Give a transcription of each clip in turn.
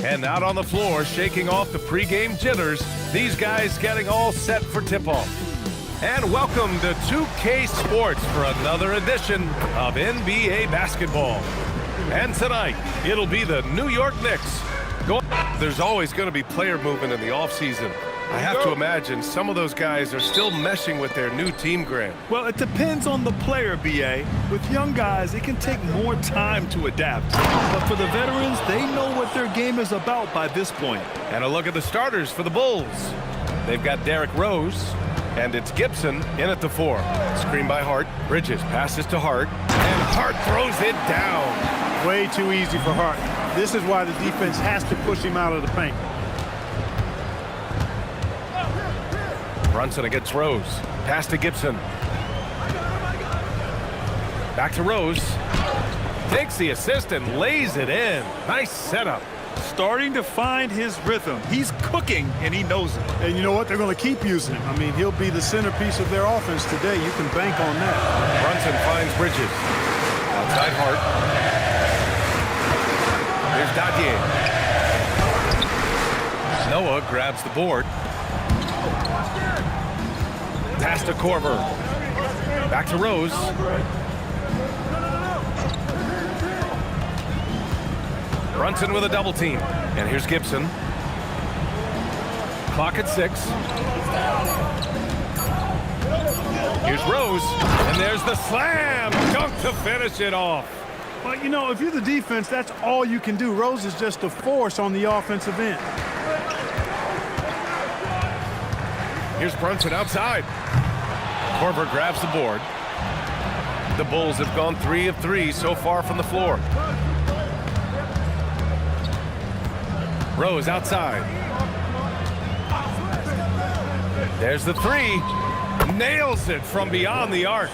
And out on the floor, shaking off the pregame jitters, these guys getting all set for tip-off. And welcome to 2K Sports for another edition of NBA basketball. And tonight, it'll be the New York Knicks. There's always going to be player movement in the offseason. I have to imagine some of those guys are still meshing with their new team, Grant. Well, it depends on the player, B.A. With young guys, it can take more time to adapt. But for the veterans, they know what their game is about by this point. And a look at the starters for the Bulls. They've got Derrick Rose, and it's Gibson in at the 4. Screen by Hart. Bridges passes to Hart, and Hart throws it down. Way too easy for Hart. This is why the defense has to push him out of the paint. Brunson against Rose. Pass to Gibson. Back to Rose. Takes the assist and lays it in. Nice setup. Starting to find his rhythm. He's cooking, and he knows it. And you know what? They're going to keep using him. I mean, he'll be the centerpiece of their offense today. You can bank on that. Brunson finds Bridges. Outside Hart. Here's Dadier. Noah grabs the board. Pass to Korver. Back to Rose. Brunson with a double team. And here's Gibson. Clock at 6. Here's Rose. And there's the slam. Dunk to finish it off. But, you know, if you're the defense, that's all you can do. Rose is just a force on the offensive end. Here's Brunson outside. Korver grabs the board. The Bulls have gone 3 of 3 so far from the floor. Rose outside. There's the 3. Nails it from beyond the arc.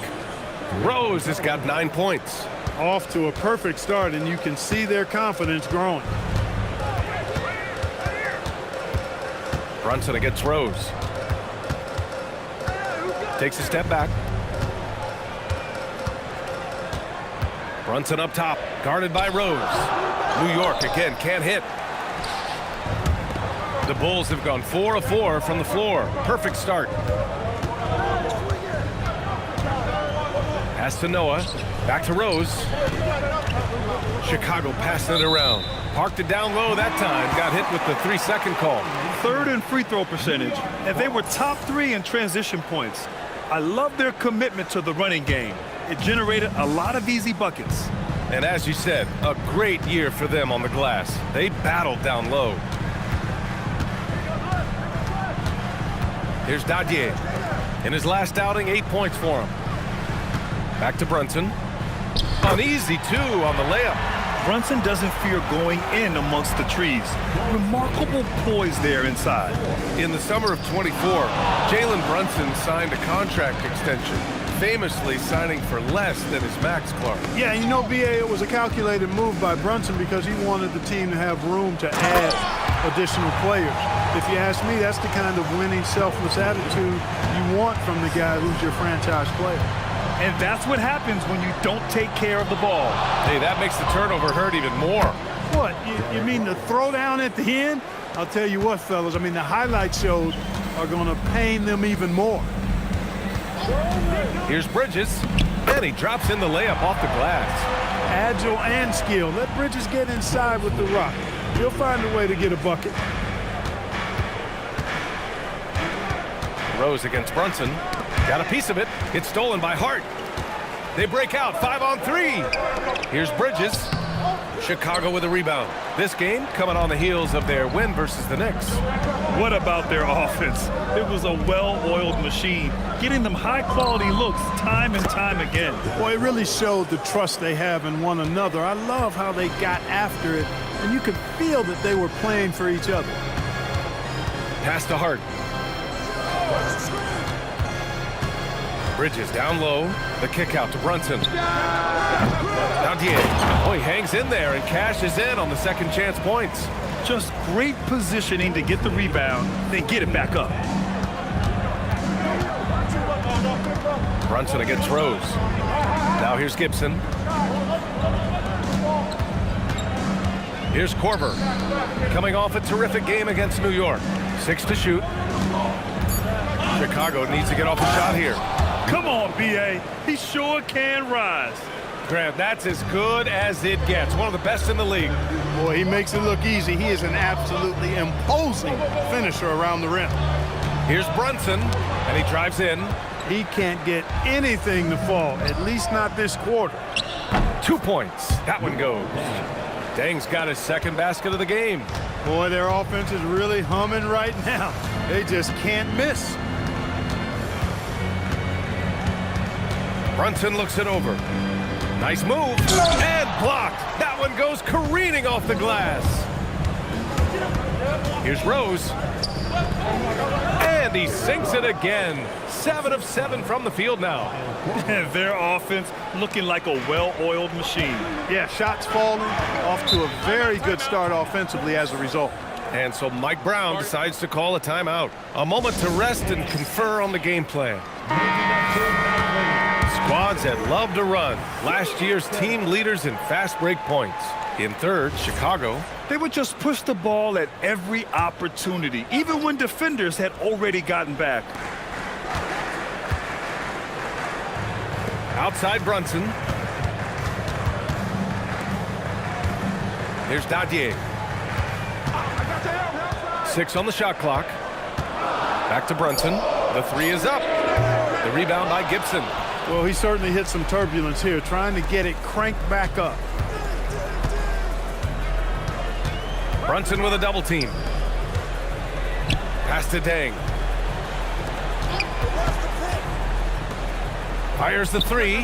Rose has got 9 points. Off to a perfect start, and you can see their confidence growing. Brunson against Rose. Takes a step back. Brunson up top, guarded by Rose. New York again can't hit. The Bulls have gone 4 of 4 from the floor. Perfect start. Pass to Noah. Back to Rose. Chicago passing it around. Parked it down low that time. Got hit with the 3-second call. Third in free throw percentage. And they were top 3 in transition points. I love their commitment to the running game. It generated a lot of easy buckets. And as you said, a great year for them on the glass. They battled down low. Here's Dadier. In his last outing, 8 points for him. Back to Brunson. An easy 2 on the layup. Brunson doesn't fear going in amongst the trees. Remarkable poise there inside. In the summer of 24, Jalen Brunson signed a contract extension, famously signing for less than his max, Clark. Yeah, you know, B.A., it was a calculated move by Brunson because he wanted the team to have room to add additional players. If you ask me, that's the kind of winning, selfless attitude you want from the guy who's your franchise player. And that's what happens when you don't take care of the ball. Hey, that makes the turnover hurt even more. What, you mean the throwdown at the end? I'll tell you what, fellas, I mean, the highlight shows are going to pain them even more. Here's Bridges, and he drops in the layup off the glass. Agile and skill. Let Bridges get inside with the rock. He'll find a way to get a bucket. Rose against Brunson. Got a piece of it. It's stolen by Hart. They break out 5 on 3. Here's Bridges. Chicago with a rebound. This game coming on the heels of their win versus the Knicks. What about their offense? It was a well-oiled machine, getting them high-quality looks time and time again. Boy, it really showed the trust they have in one another. I love how they got after it, and you could feel that they were playing for each other. Pass to Hart. Bridges down low. The kick out to Brunson. Dadier. Oh, he hangs in there and cashes in on the second chance points. Just great positioning to get the rebound, then get it back up. Brunson against Rose. Now here's Gibson. Here's Korver, coming off a terrific game against New York. 6 to shoot. Chicago needs to get off the shot here. Come on, B.A. He sure can rise. Grant, that's as good as it gets. One of the best in the league. Boy, he makes it look easy. He is an absolutely imposing finisher around the rim. Here's Brunson, and he drives in. He can't get anything to fall, at least not this quarter. 2 points. That one goes. Dang's got his second basket of the game. Boy, their offense is really humming right now. They just can't miss. Brunson looks it over. Nice move. And blocked. That one goes careening off the glass. Here's Rose. And he sinks it again. 7 of 7 from the field now. Their offense looking like a well-oiled machine. Yeah, shots falling, off to a very good start offensively as a result. And so Mike Brown decides to call a timeout. A moment to rest and confer on the game plan. Squads that love to run. Last year's team leaders in fast break points. In third, Chicago. They would just push the ball at every opportunity, even when defenders had already gotten back. Outside Brunson. Here's Dadier. 6 on the shot clock. Back to Brunson. The 3 is up. The rebound by Gibson. Well, he certainly hit some turbulence here, trying to get it cranked back up. Brunson with a double team. Pass to Dang. Fires the 3.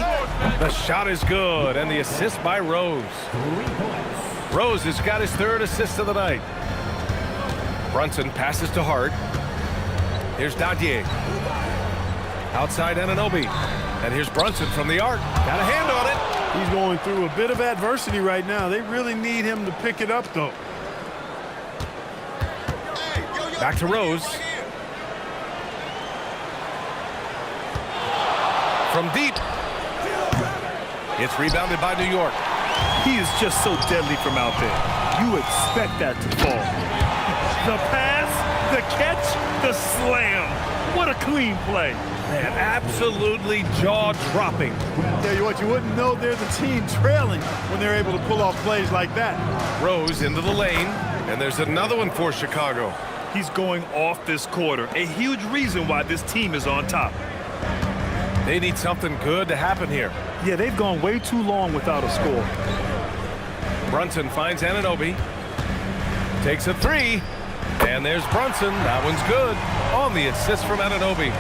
The shot is good, and the assist by Rose. Rose has got his 3rd assist of the night. Brunson passes to Hart. Here's Dadier. Outside Anunoby. And here's Brunson from the arc. Got a hand on it. He's going through a bit of adversity right now. They really need him to pick it up, though. Back to Rose. From deep. It's rebounded by New York. He is just so deadly from out there. You expect that to fall. The pass, the catch, the slam. What a clean play. Man, absolutely jaw-dropping. Tell you what, you wouldn't know they're the team trailing when they're able to pull off plays like that. Rose into the lane, and there's another one for Chicago. He's going off this quarter. A huge reason why this team is on top. They need something good to happen here. Yeah, they've gone way too long without a score. Brunson finds Anunoby. Takes a 3. And there's Brunson. That one's good. On the assist from Anunoby.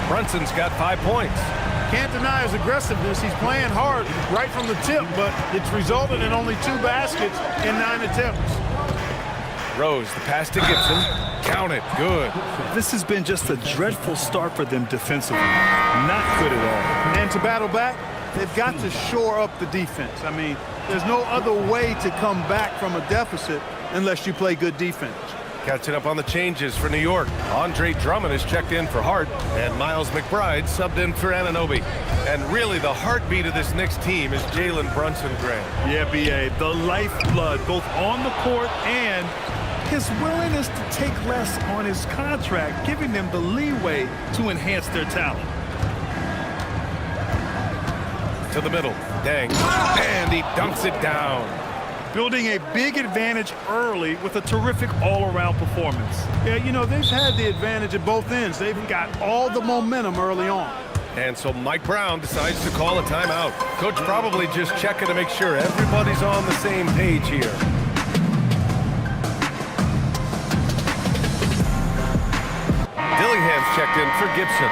Brunson's got 5 points. Can't deny his aggressiveness. He's playing hard right from the tip, but it's resulted in only 2 baskets in 9 attempts. Rose, the pass to Gibson. Count it. Good. This has been just a dreadful start for them defensively. Not good at all. And to battle back, they've got to shore up the defense. I mean, there's no other way to come back from a deficit unless you play good defense. Catching up on the changes for New York. Andre Drummond is checked in for Hart, and Miles McBride subbed in for Anunoby. And really, the heartbeat of this Knicks team is Jalen Brunson, Grant. Yeah, B.A., the lifeblood, both on the court and his willingness to take less on his contract, giving them the leeway to enhance their talent. To the middle. Dang. And he dunks it down. Building a big advantage early with a terrific all-around performance. Yeah, you know, they've had the advantage at both ends. They've got all the momentum early on. And so Mike Brown decides to call a timeout. Coach probably just checking to make sure everybody's on the same page here. Dillingham's checked in for Gibson.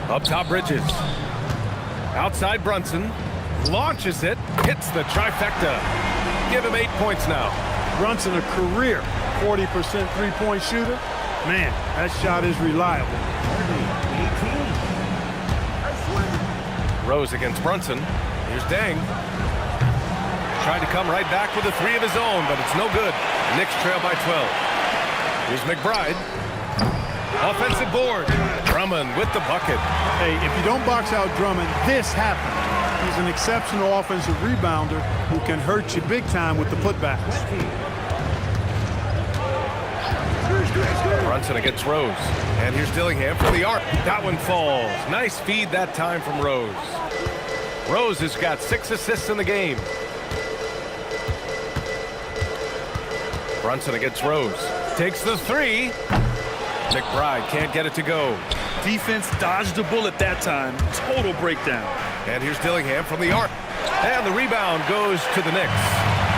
Up top, Bridges. Outside, Brunson. Launches it. Hits the trifecta. Give him 8 points now. Brunson, a career 40% three-point shooter. Man, that shot is reliable. Rose against Brunson. Here's Dang. Trying to come right back with a 3 of his own, but it's no good. Knicks trail by 12. Here's McBride. Offensive board. Drummond with the bucket. Hey, if you don't box out Drummond, this happens. He's an exceptional offensive rebounder who can hurt you big time with the putbacks. Brunson against Rose. And here's Dillingham for the arc. That one falls. Nice feed that time from Rose. Rose has got 6 assists in the game. Brunson against Rose. Takes the 3. McBride can't get it to go. Defense dodged a bullet that time. Total breakdown. And here's Dillingham from the arc. And the rebound goes to the Knicks.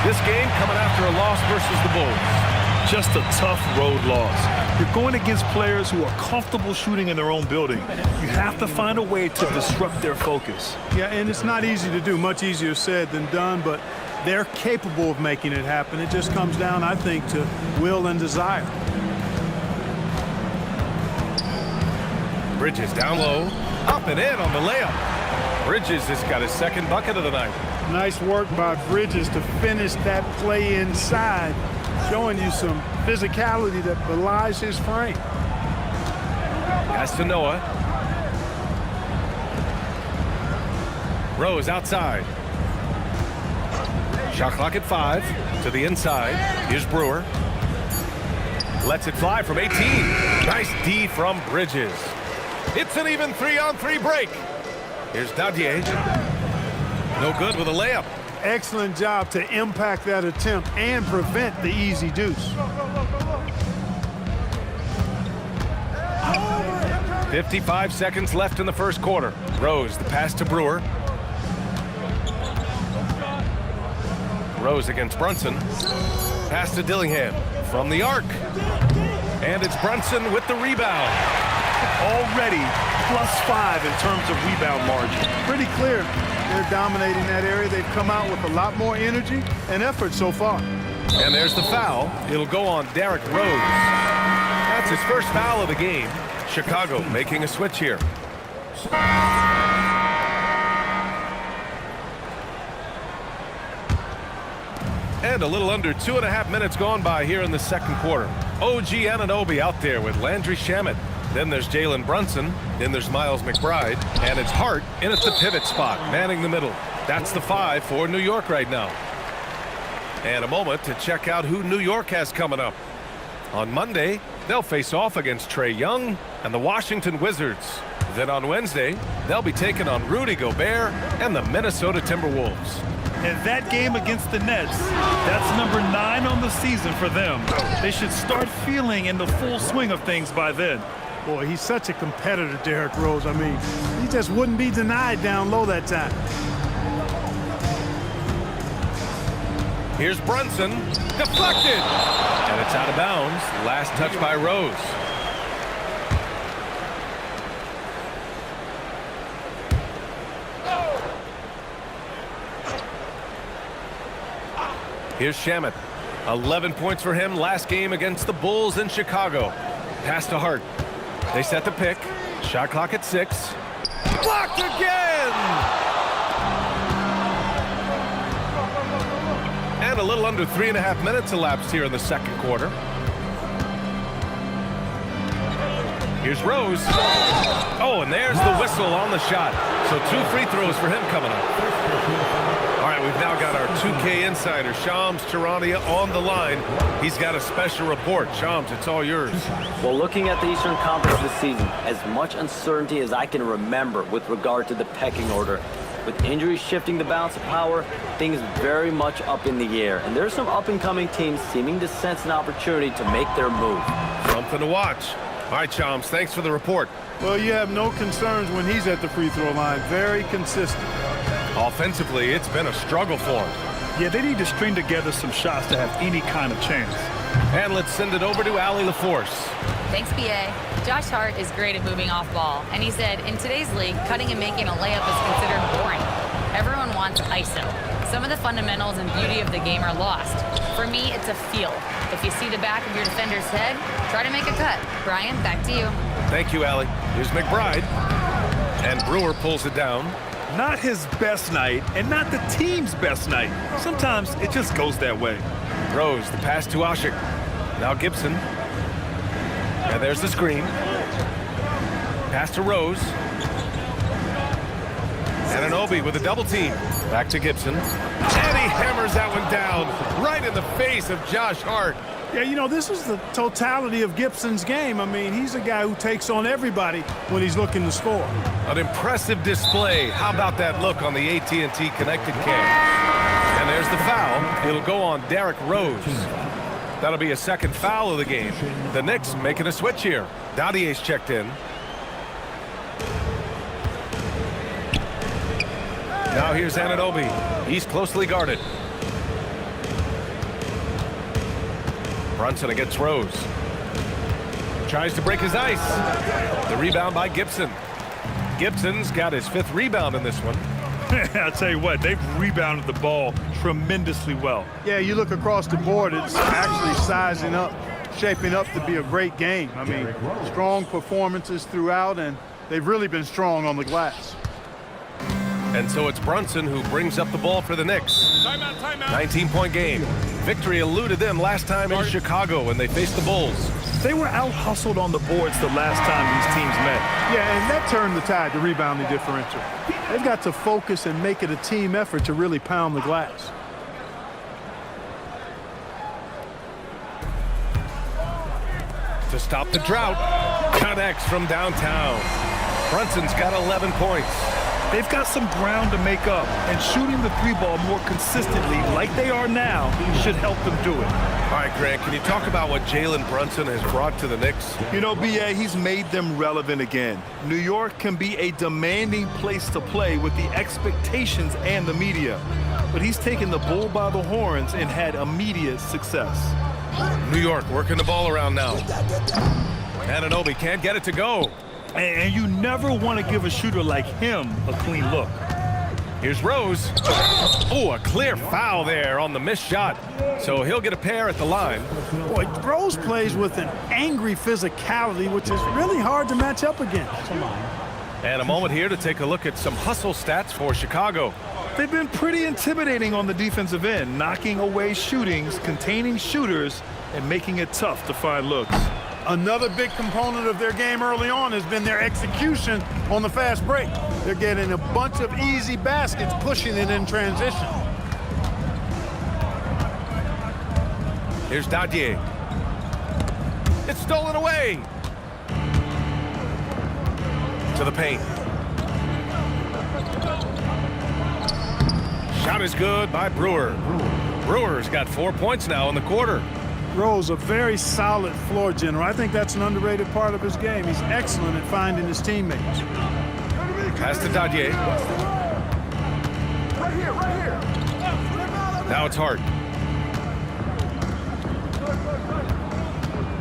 This game coming after a loss versus the Bulls. Just a tough road loss. You're going against players who are comfortable shooting in their own building. You have to find a way to disrupt their focus. Yeah, and it's not easy to do. Much easier said than done, but they're capable of making it happen. It just comes down, I think, to will and desire. Bridges down low. Up and in on the layup. Bridges has got his 2nd bucket of the night. Nice work by Bridges to finish that play inside, showing you some physicality that belies his frame. Pass to Noah. Rose outside. Shot clock at 5. To the inside. Here's Brewer. Lets it fly from 18. Nice D from Bridges. It's an even 3-on-3 break. Here's Dadier. No good with a layup. Excellent job to impact that attempt and prevent the easy deuce. 55 seconds left in the first quarter. Rose, the pass to Brewer. Rose against Brunson. Pass to Dillingham from the arc. And it's Brunson with the rebound. Already +5 in terms of rebound margin. Pretty clear. They're dominating that area. They've come out with a lot more energy and effort so far. And there's the foul. It'll go on Derrick Rose. That's his first foul of the game. Chicago making a switch here. And a little under 2.5 minutes gone by here in the second quarter. OG Anunoby out there with Landry Shamet. Then there's Jalen Brunson. Then there's Miles McBride. And it's Hart in at the pivot spot, manning the middle. That's the 5 for New York right now. And a moment to check out who New York has coming up. On Monday, they'll face off against Trae Young and the Washington Wizards. Then on Wednesday, they'll be taking on Rudy Gobert and the Minnesota Timberwolves. And that game against the Nets, that's number 9 on the season for them. They should start feeling in the full swing of things by then. Boy, he's such a competitor, Derrick Rose. I mean, he just wouldn't be denied down low that time. Here's Brunson. Deflected. And it's out of bounds. Last touch by Rose. Here's Shamet. 11 points for him last game against the Bulls in Chicago. Pass to Hart. They set the pick. Shot clock at 6. Blocked again! And a little under 3.5 minutes elapsed here in the second quarter. Here's Rose. Oh, and there's the whistle on the shot. So 2 free throws for him coming up. All right, we've now got our 2K insider, Shams Charania, on the line. He's got a special report. Shams, it's all yours. Well, looking at the Eastern Conference this season, as much uncertainty as I can remember with regard to the pecking order. With injuries shifting the balance of power, things very much up in the air. And there's some up-and-coming teams seeming to sense an opportunity to make their move. Something to watch. All right, Shams, thanks for the report. Well, you have no concerns when he's at the free throw line. Very consistent. Offensively, it's been a struggle for him. Yeah, they need to string together some shots to have any kind of chance. And let's send it over to Allie LaForce. Thanks, BA. Josh Hart is great at moving off ball, and he said, in today's league, cutting and making a layup is considered boring. Everyone wants ISO. Some of the fundamentals and beauty of the game are lost. For me, it's a feel. If you see the back of your defender's head, try to make a cut. Brian, back to you. Thank you, Allie. Here's McBride. And Brewer pulls it down. Not his best night, and not the team's best night. Sometimes it just goes that way. Rose, the pass to Asik. Now Gibson. And there's the screen. Pass to Rose. Anunoby with a double team. Back to Gibson. And he hammers that one down right in the face of Josh Hart. Yeah, you know, this is the totality of Gibson's game. I mean, he's a guy who takes on everybody when he's looking to score. An impressive display. How about that look on the AT&T connected cam? And there's the foul. It'll go on Derrick Rose. That'll be a second foul of the game. The Knicks making a switch here. Dadier's checked in. Now here's Anunoby. He's closely guarded. Brunson against Rose. Tries to break his ice. The rebound by Gibson. Gibson's got his 5th rebound in this one. I'll tell you what, they've rebounded the ball tremendously well. Yeah, you look across the board, it's actually sizing up, shaping up to be a great game. I mean, strong performances throughout, and they've really been strong on the glass. And so it's Brunson who brings up the ball for the Knicks. Timeout, timeout. 19-point game. Victory eluded them last time in Chicago when they faced the Bulls. They were out-hustled on the boards the last time these teams met. Yeah, and that turned the tide, the rebounding differential. They've got to focus and make it a team effort to really pound the glass. To stop the drought, connects from downtown. Brunson's got 11 points. They've got some ground to make up, and shooting the 3-ball more consistently like they are now should help them do it. All right, Grant, can you talk about what Jalen Brunson has brought to the Knicks? You know, B.A., he's made them relevant again. New York can be a demanding place to play with the expectations and the media. But he's taken the bull by the horns and had immediate success. New York working the ball around now. Anunoby can't get it to go. And you never want to give a shooter like him a clean look. Here's Rose. Oh, a clear foul there on the missed shot. So he'll get a pair at the line. Boy, Rose plays with an angry physicality, which is really hard to match up against. And a moment here to take a look at some hustle stats for Chicago. They've been pretty intimidating on the defensive end, knocking away shootings, containing shooters, and making it tough to find looks. Another big component of their game early on has been their execution on the fast break. They're getting a bunch of easy baskets, pushing it in transition. Here's Dadier. It's stolen away. To the paint. Shot is good by Brewer. Brewer's got 4 points now in the quarter. Rose, a very solid floor general. I think that's an underrated part of his game. He's excellent at finding his teammates. Pass to Dadier. Right here. Now it's Hart.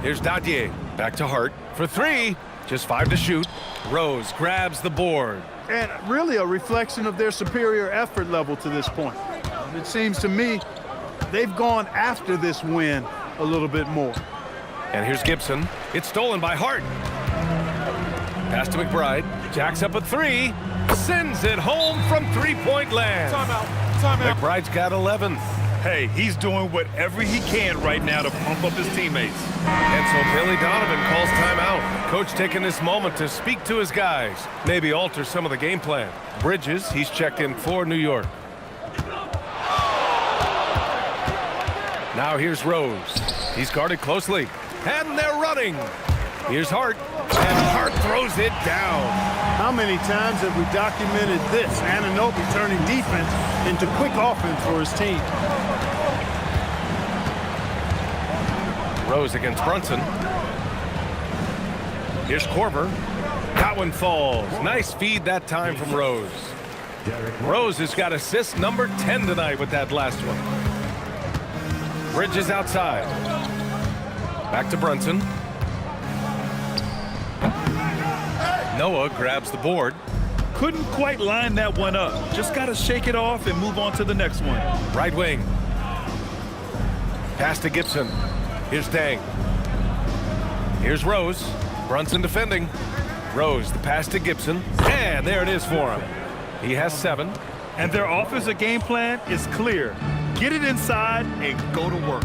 Here's Dadier. Back to Hart for 3. Just 5 to shoot. Rose grabs the board. And really a reflection of their superior effort level to this point. It seems to me they've gone after this win a little bit more. And here's Gibson. It's stolen by Hart. Pass to McBride. Jacks up a 3. Sends it home from 3-point land. Timeout. McBride's got 11. Hey, he's doing whatever he can right now to pump up his teammates. And so Billy Donovan calls timeout. Coach taking this moment to speak to his guys. Maybe alter some of the game plan. Bridges, he's checked in for New York. Now here's Rose. He's guarded closely. And they're running. Here's Hart. And Hart throws it down. How many times have we documented this? Anunoby turning defense into quick offense for his team. Rose against Brunson. Here's Korver. That one falls. Nice feed that time from Rose. Rose has got assist number 10 tonight with that last one. Bridges outside. Back to Brunson. Noah grabs the board. Couldn't quite line that one up. Just got to shake it off and move on to the next one. Right wing. Pass to Gibson. Here's Dang. Here's Rose. Brunson defending. Rose, the pass to Gibson. And there it is for him. He has 7. And their offensive game plan is clear. Get it inside and go to work.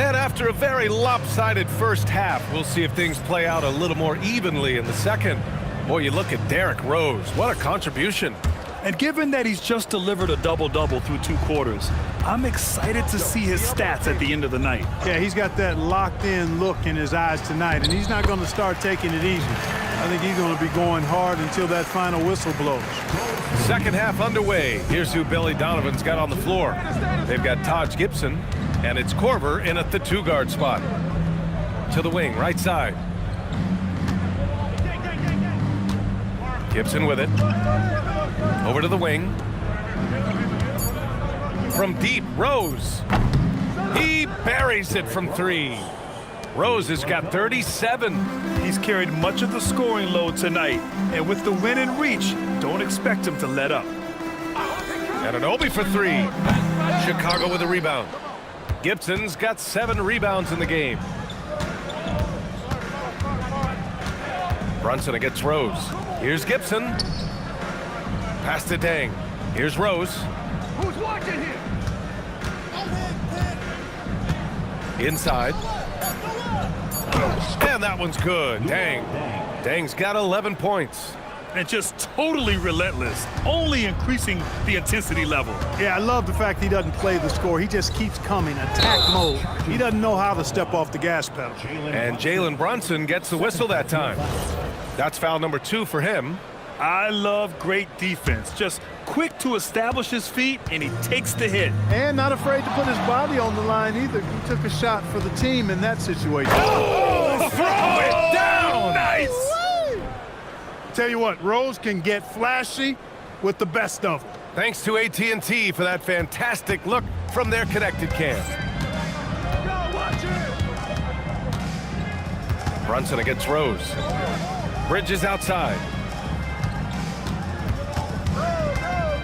And after a very lopsided first half, we'll see if things play out a little more evenly in the second. Boy, you look at Derrick Rose. What a contribution. And given that he's just delivered a double-double through 2 quarters, I'm excited to see his stats at the end of the night. Yeah, he's got that locked-in look in his eyes tonight, and he's not going to start taking it easy. I think he's going to be going hard until that final whistle blows. Second half underway. Here's who Billy Donovan's got on the floor. They've got Taj Gibson, and it's Korver in at the 2-guard spot. To the wing, right side. Gibson with it. Over to the wing. From deep, Rose. He buries it from 3. Rose has got 37. He's carried much of the scoring load tonight, and with the win in reach, don't expect him to let up. Anunoby for 3. Chicago with a rebound. Gibson's got 7 rebounds in the game. Brunson against Rose. Here's Gibson. Pass to Deng. Here's Rose. Who's watching here? Inside. And that one's good. Deng. Deng's got 11 points. And just totally relentless, only increasing the intensity level. Yeah, I love the fact he doesn't play the score. He just keeps coming, attack mode. He doesn't know how to step off the gas pedal. And Jalen Brunson gets the whistle that time. That's foul number 2 for him. I love great defense. Just quick to establish his feet, and he takes the hit. And not afraid to put his body on the line either. He took a shot for the team in that situation. Oh, throw it down! Nice! Tell you what, Rose can get flashy with the best of them. Thanks to AT&T for that fantastic look from their connected cam. Brunson against Rose. Bridges outside.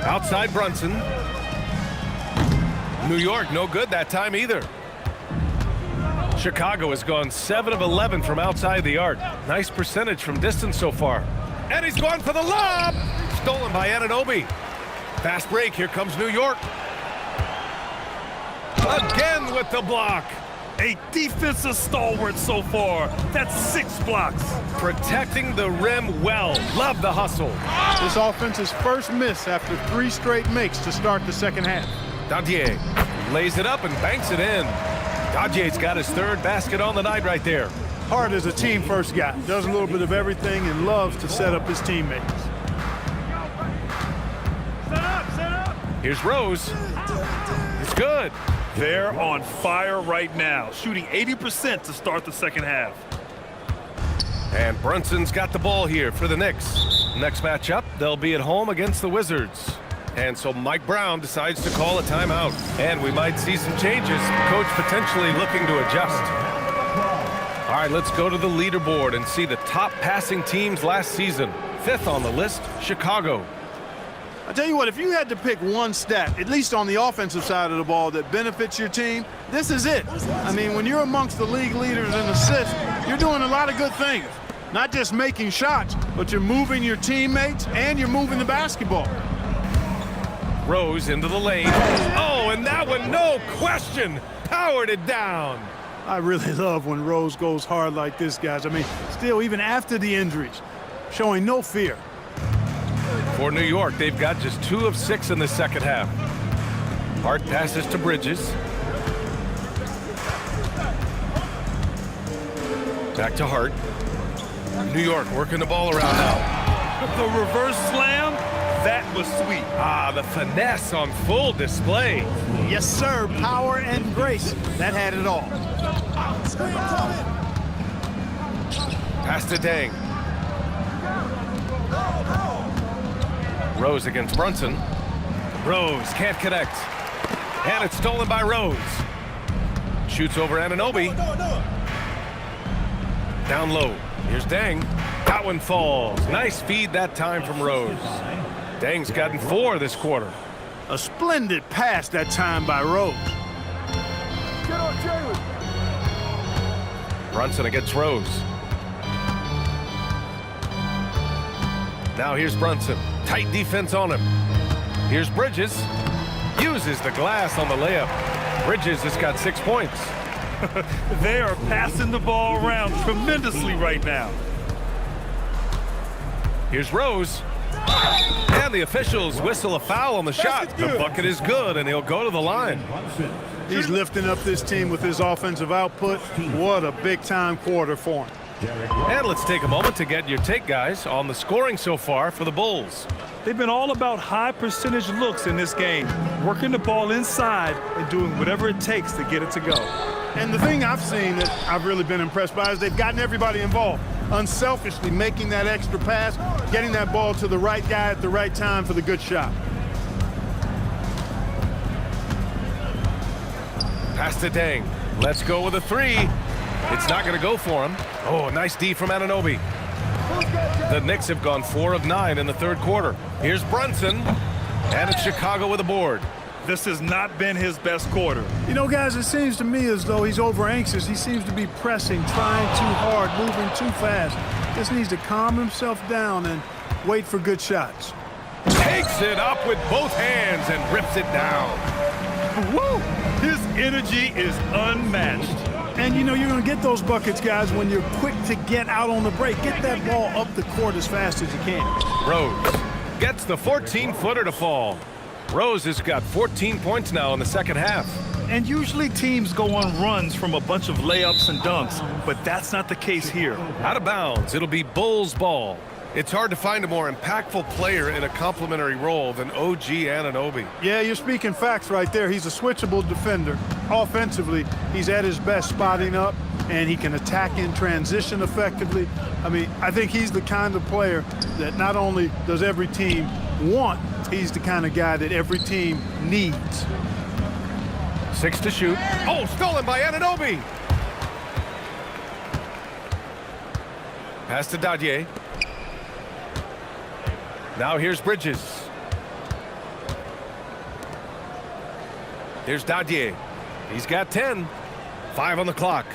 Outside Brunson. New York no good that time either. Chicago has gone 7 of 11 from outside the arc. Nice percentage from distance so far. And he's going for the lob. Stolen by Anunoby. Fast break. Here comes New York. Again with the block. A defensive stalwart so far. That's 6 blocks. Protecting the rim well. Love the hustle. This offense's first miss after 3 straight makes to start the second half. Dadier lays it up and banks it in. Dadier's got his 3rd basket on the night right there. Hart is a team-first guy. Does a little bit of everything and loves to set up his teammates. Set up! Here's Rose. It's good. They're on fire right now, shooting 80% to start the second half. And Brunson's got the ball here for the Knicks. Next matchup, they'll be at home against the Wizards. And so Mike Brown decides to call a timeout. And we might see some changes. Coach potentially looking to adjust. All right, let's go to the leaderboard and see the top passing teams last season. 5th on the list, Chicago. I tell you what, if you had to pick one stat, at least on the offensive side of the ball, that benefits your team, this is it. I mean, when you're amongst the league leaders in assists, you're doing a lot of good things. Not just making shots, but you're moving your teammates and you're moving the basketball. Rose into the lane. Oh, and that one, no question, powered it down. I really love when Rose goes hard like this, guys. I mean, still, even after the injuries, showing no fear. For New York, they've got just 2 of 6 in the second half. Hart passes to Bridges. Back to Hart. New York working the ball around now. The reverse slam, that was sweet. Ah, the finesse on full display. Yes, sir. Power and grace. That had it all. Pass to Deng. Rose against Brunson. Rose can't connect. And it's stolen by Rose. Shoots over Anunoby. Down low. Here's Deng. That one falls. Nice feed that time from Rose. Deng's gotten 4 this quarter. A splendid pass that time by Rose. Get on Jalen! Brunson against Rose. Now here's Brunson. Tight defense on him. Here's Bridges. Uses the glass on the layup. Bridges has got 6 points. They are passing the ball around tremendously right now. Here's Rose. And the officials whistle a foul on the shot. The bucket is good, and he'll go to the line. He's lifting up this team with his offensive output. What a big-time quarter for him. And let's take a moment to get your take, guys, on the scoring so far for the Bulls. They've been all about high percentage looks in this game, working the ball inside and doing whatever it takes to get it to go. And the thing I've seen that I've really been impressed by is they've gotten everybody involved, unselfishly making that extra pass, getting that ball to the right guy at the right time for the good shot. Pass to Deng. Let's go with a three. It's not going to go for him. Oh, nice D from Anunoby. The Knicks have gone 4 of 9 in the third quarter. Here's Brunson, and it's Chicago with a board. This has not been his best quarter. You know, guys, it seems to me as though he's over anxious. He seems to be pressing, trying too hard, moving too fast. Just needs to calm himself down and wait for good shots. Takes it up with both hands and rips it down. Woo! His energy is unmatched. And, you know, you're going to get those buckets, guys, when you're quick to get out on the break. Get that ball up the court as fast as you can. Rose gets the 14-footer to fall. Rose has got 14 points now in the second half. And usually teams go on runs from a bunch of layups and dunks, but that's not the case here. Out of bounds, it'll be Bulls ball. It's hard to find a more impactful player in a complementary role than OG Anunoby. Yeah, you're speaking facts right there. He's a switchable defender. Offensively, he's at his best spotting up, and he can attack in transition effectively. I mean, I think he's the kind of player that not only does every team want, he's the kind of guy that every team needs. 6 to shoot. Oh, stolen by Anunoby. Pass to Dadier. Now here's Bridges. Here's Dadier. He's got 10. 5 on the clock.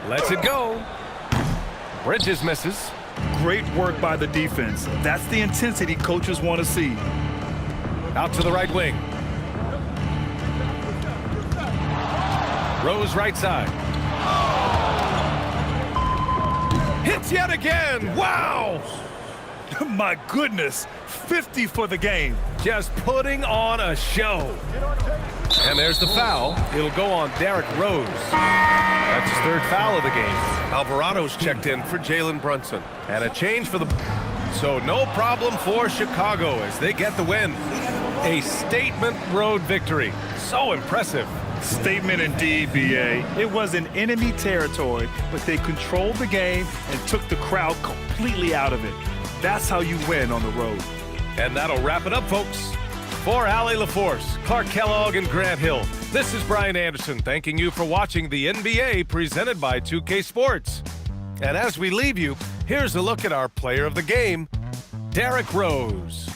Lets it go. Bridges misses. Great work by the defense. That's the intensity coaches want to see. Out to the right wing. Rose right side. Hits yet again. Wow. My goodness. 50 for the game. Just putting on a show. And there's the foul. It'll go on Derrick Rose. That's his third foul of the game. Alvarado's checked in for Jalen Brunson. And a change for the... So no problem for Chicago as they get the win. A statement road victory. So impressive. Statement indeed, B.A. It was in enemy territory, but they controlled the game and took the crowd completely out of it. That's how you win on the road. And that'll wrap it up, folks. For Allie LaForce, Clark Kellogg, and Grant Hill, this is Brian Anderson thanking you for watching the NBA presented by 2K Sports. And as we leave you, here's a look at our player of the game, Derrick Rose.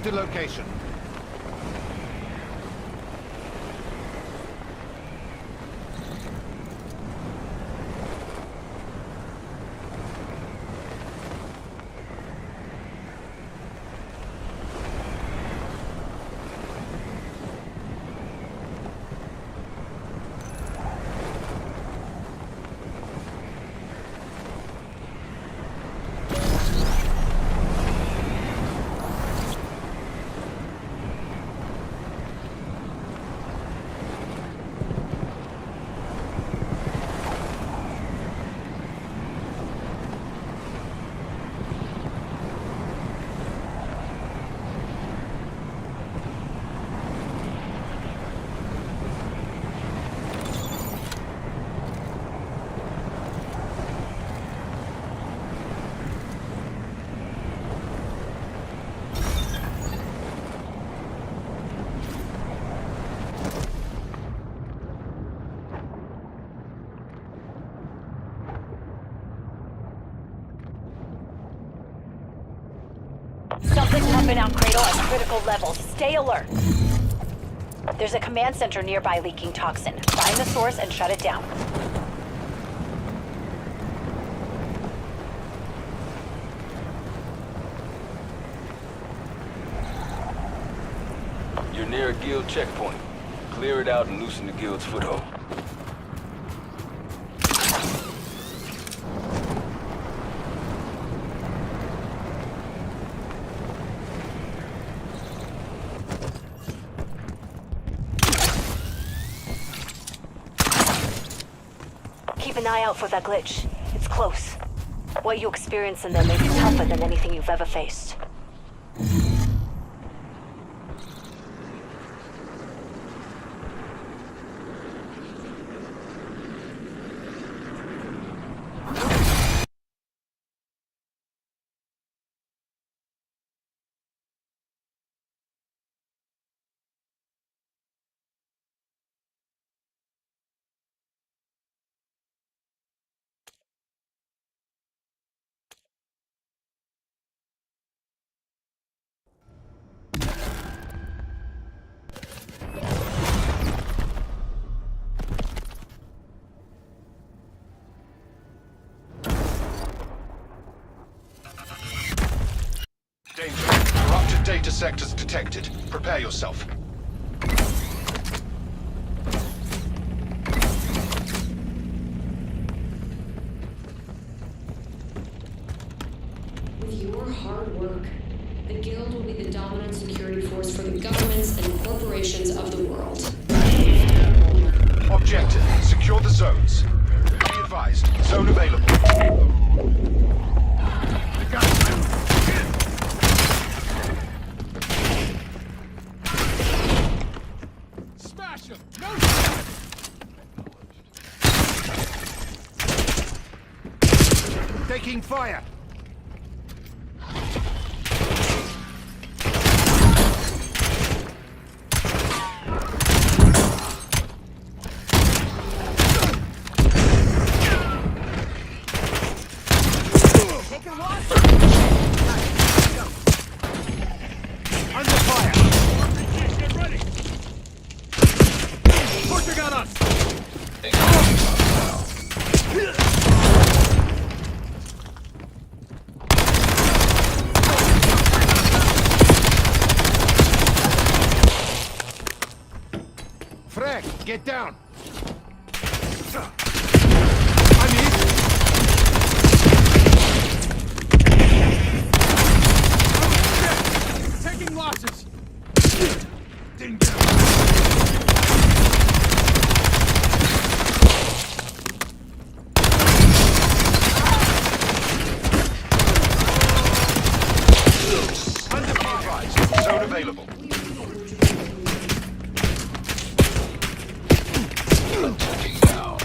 the location. Something's pumping out Cradle at critical levels. Stay alert. There's a command center nearby leaking toxin. Find the source and shut it down. You're near a guild checkpoint. Clear it out and loosen the guild's foothold. Keep an eye out for that glitch. It's close. What you experience in there may be tougher than anything you've ever faced. Danger. Corrupted data sectors detected. Prepare yourself. With your hard work, the Guild will be the dominant security force for the governments and corporations of the world. Objective. Secure the zones. Be advised. Zone available. Smash him! No! Taking fire. Under fire! Get ready! Pushing on us! Frag, get down. Taking losses! Didn't get him. Undefined. Zone available. Attacking now.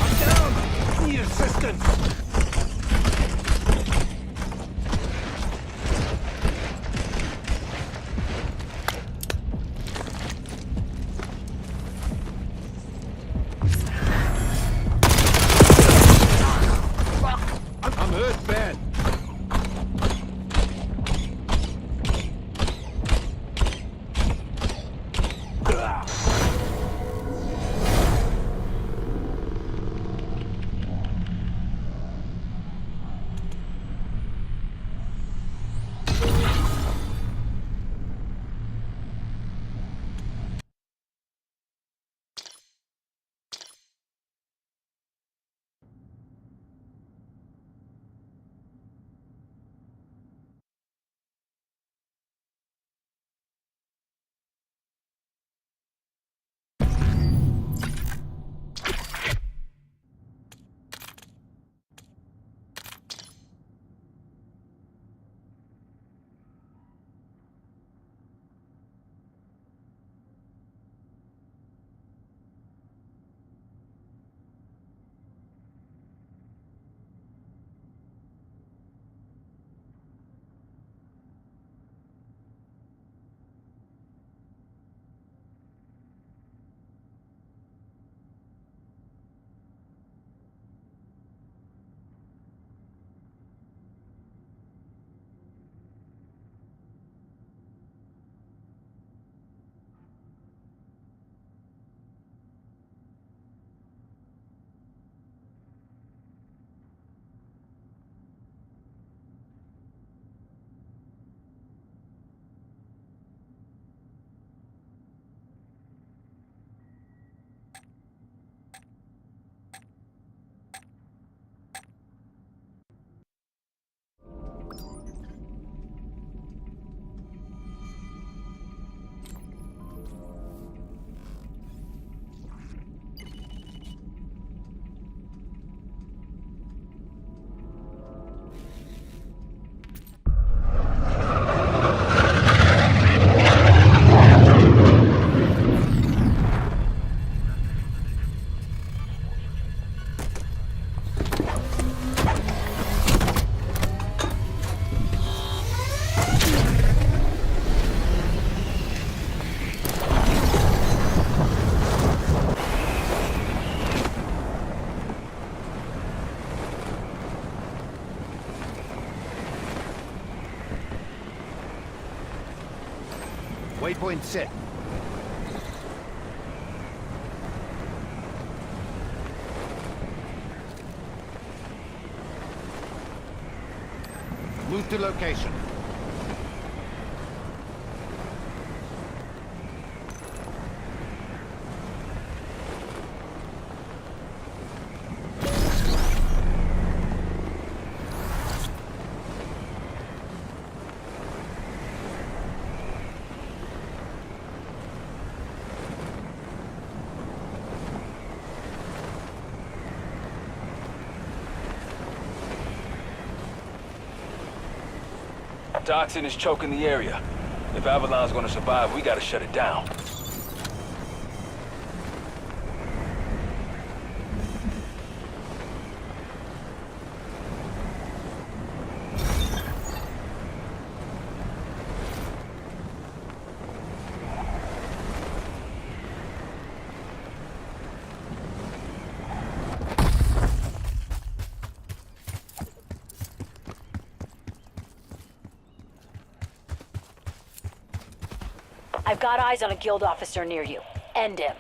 I'm down. Need assistance. Waypoint set. Move to location. Toxin is choking the area. If Avalon's gonna survive, we gotta shut it down. I've got eyes on a guild officer near you. End him.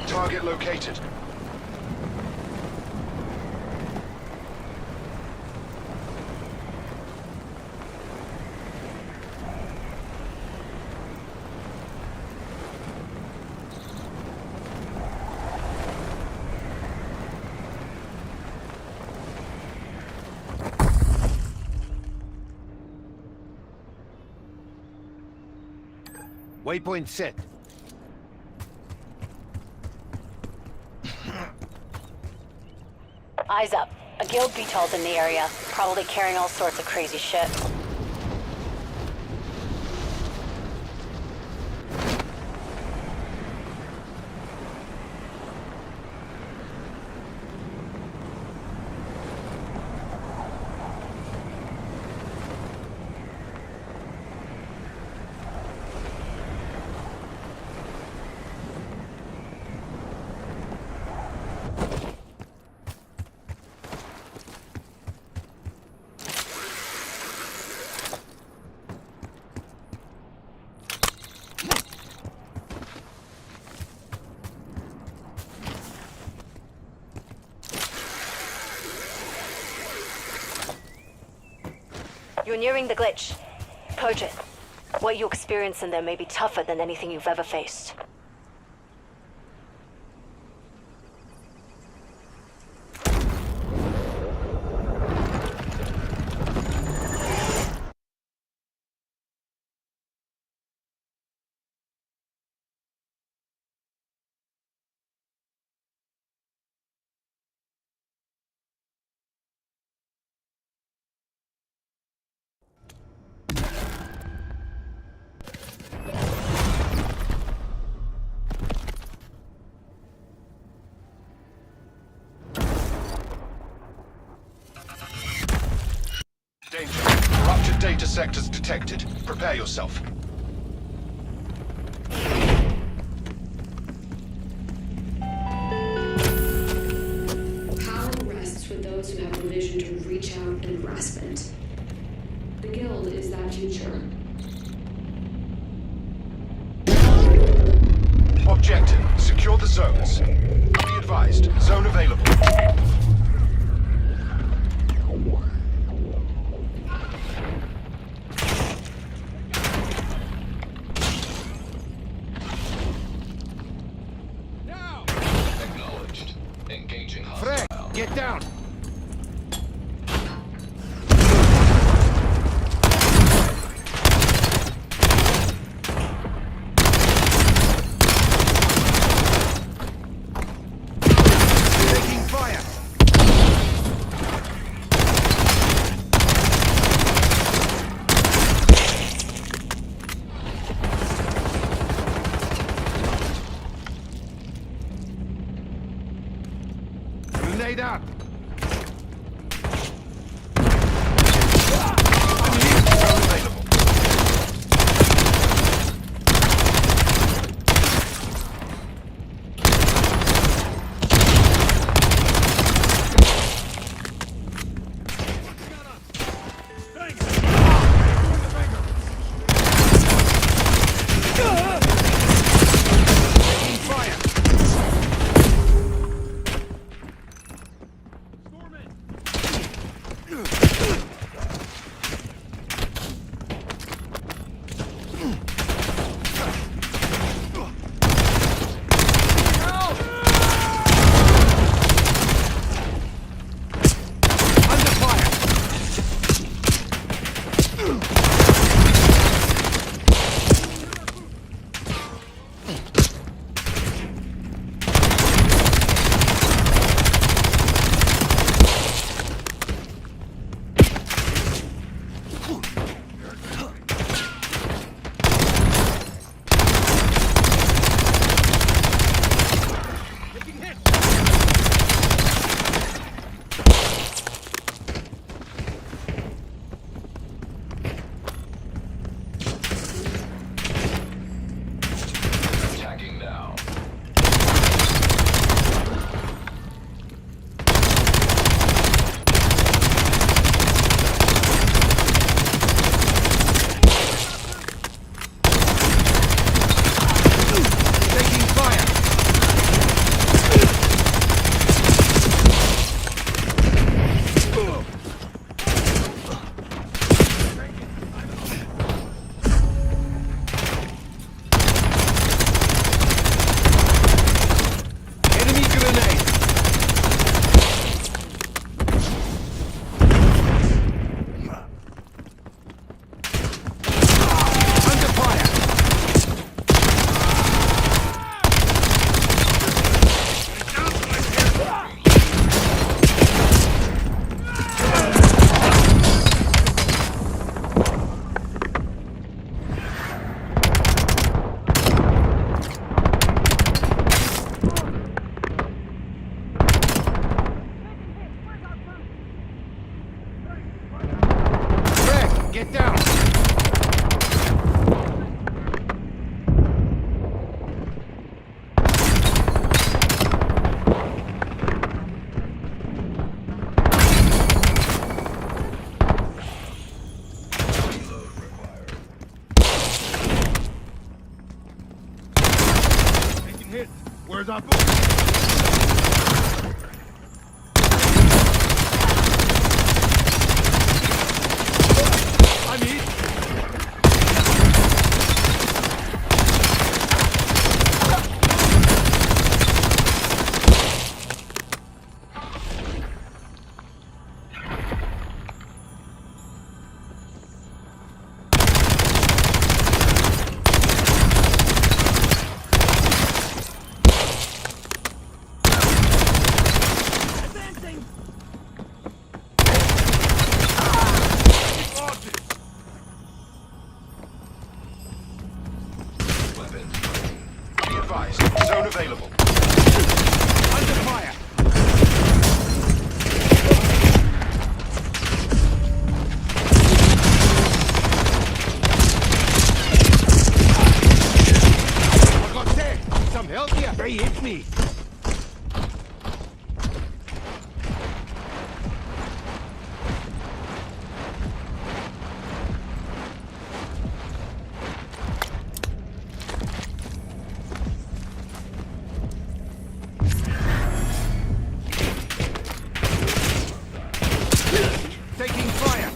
Target located. Waypoint set. Eyes up. A guild VTOL's in the area, probably carrying all sorts of crazy shit. You're nearing the glitch. Purge it. What you experience in there may be tougher than anything you've ever faced. Danger. Corrupted data sectors detected. Prepare yourself. Power rests with those who have the vision to reach out and grasp it. The Guild is that future. Objective. Secure the zones. Be advised. Zone available. Acknowledged. Engaging Frank, hostile. get down! Taking fire! Grenade out! Zone available. Attacking now. Taking fire. Enemy grenade. Under fire. Greg, get down. Taking hit. Where's our boat? I'm hit. Weapons. Be advised. Zone available. Under fire. I got dead. Some help here. They hit me. Taking fire.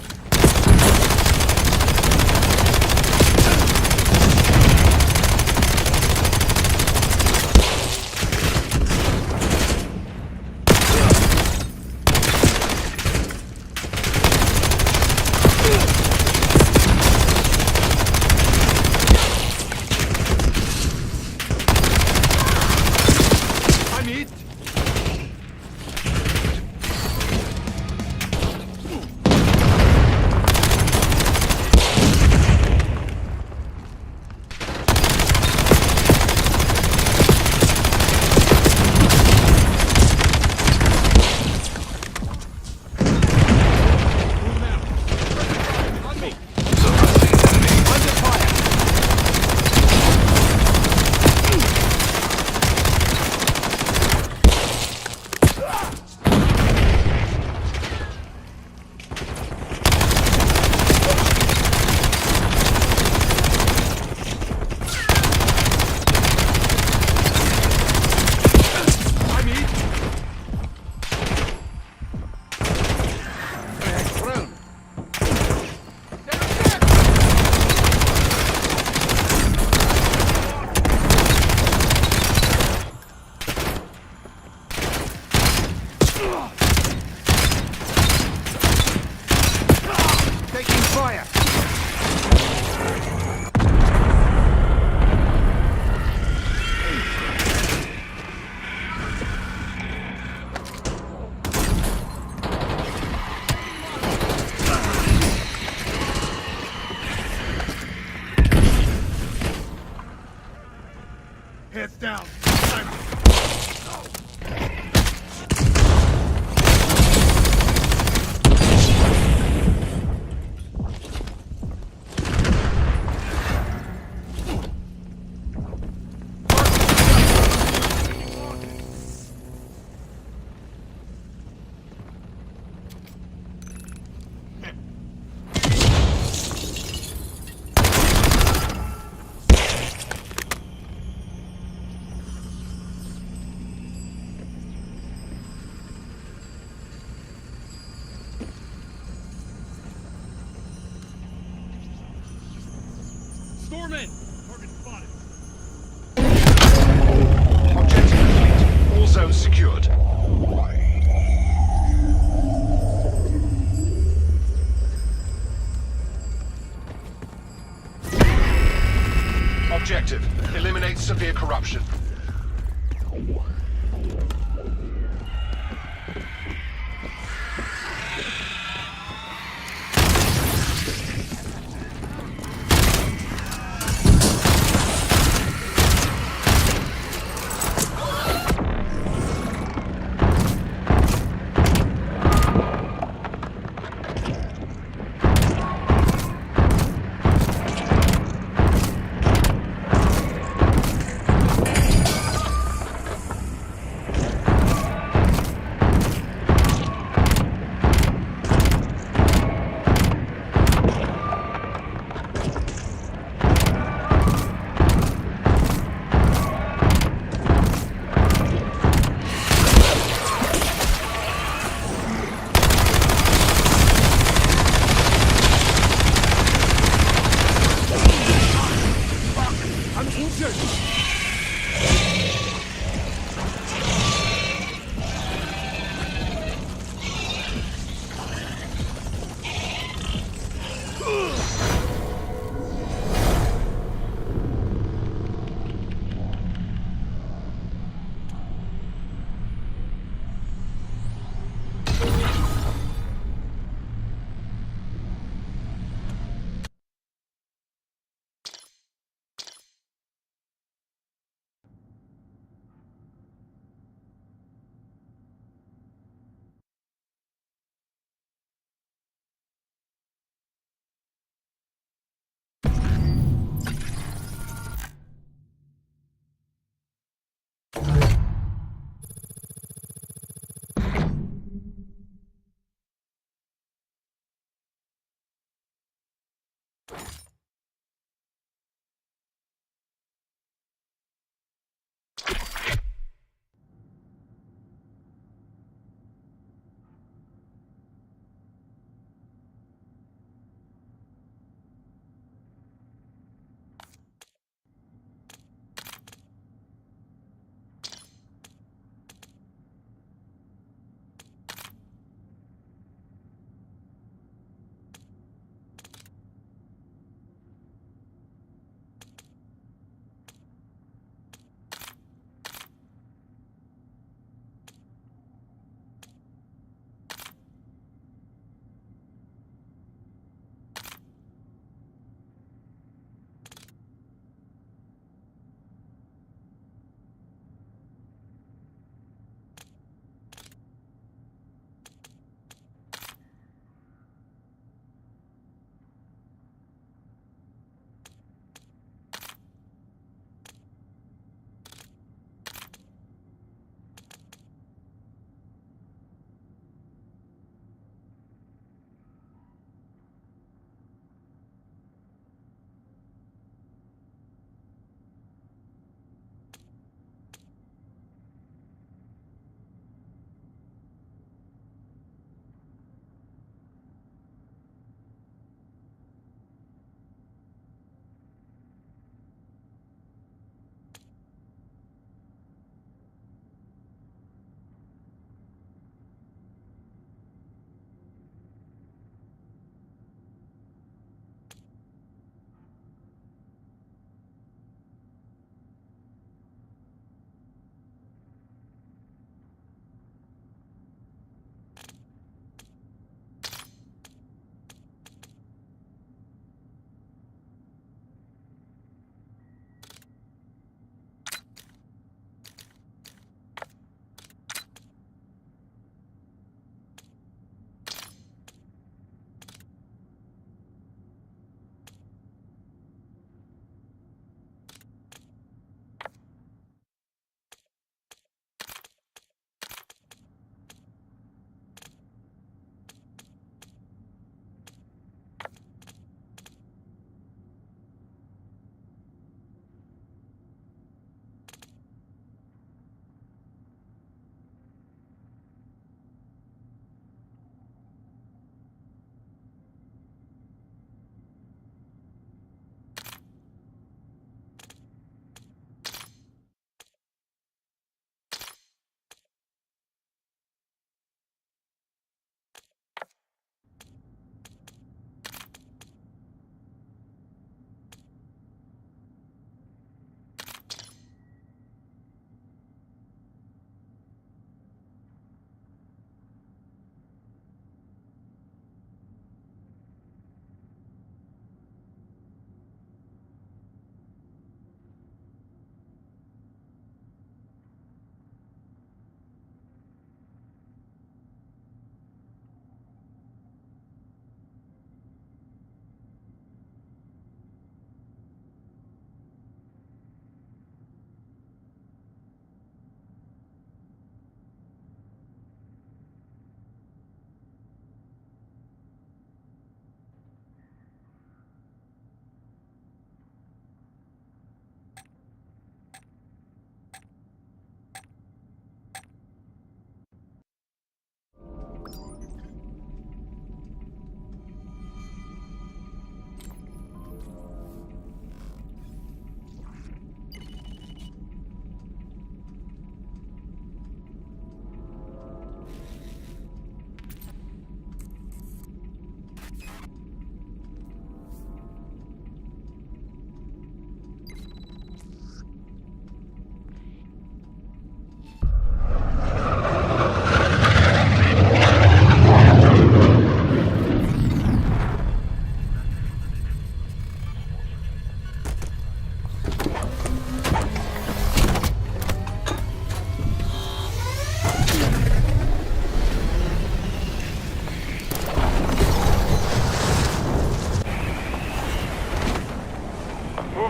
Heads down. Storm in. Target spotted. Objective complete. All zones secured. Objective: eliminate severe corruption.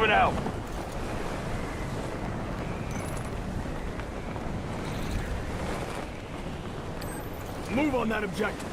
moving out. Move on that objective.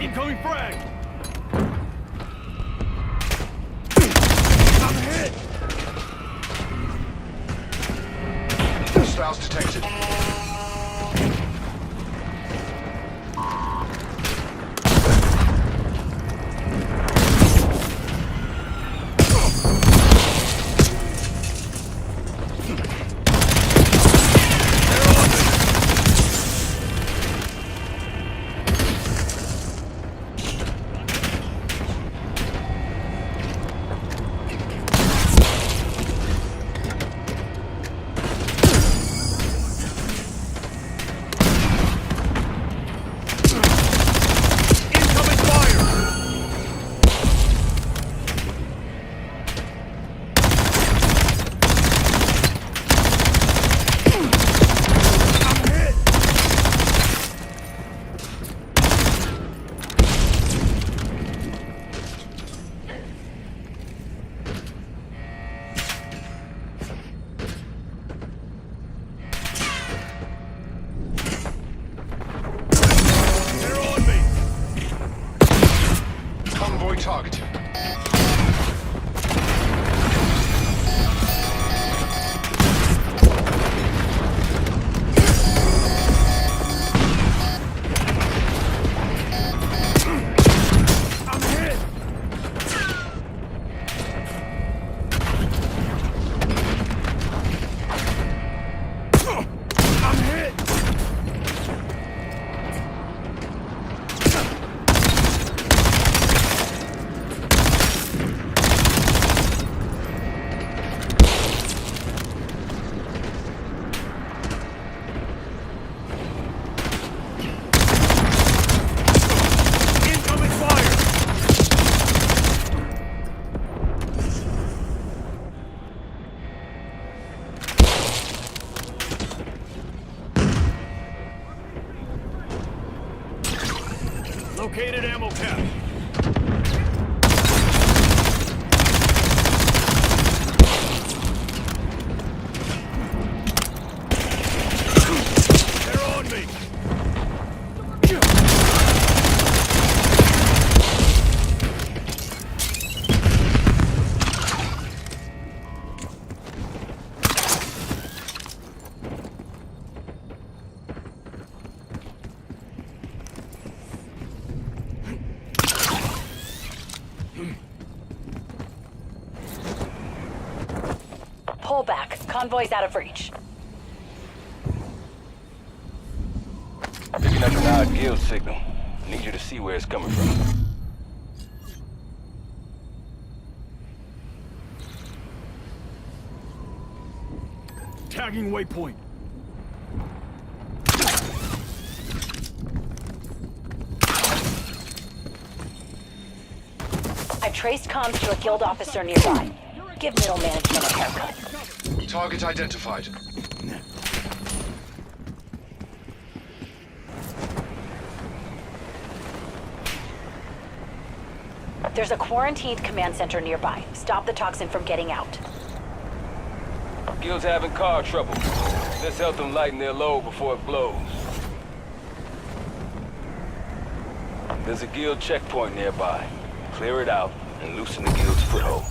Incoming frag! I'm hit! Hostiles detected. Convoy targeted. Located ammo cap. They're on me. Pull back. Convoy's out of reach. Picking up an odd guild signal. Need you to see where it's coming from. Tagging waypoint. I traced comms to a guild officer nearby. Give middle management a haircut. Target identified. There's a quarantined command center nearby. Stop the toxin from getting out. Guild's having car trouble. Let's help them lighten their load before it blows. There's a guild checkpoint nearby. Clear it out and loosen the guild's foothold.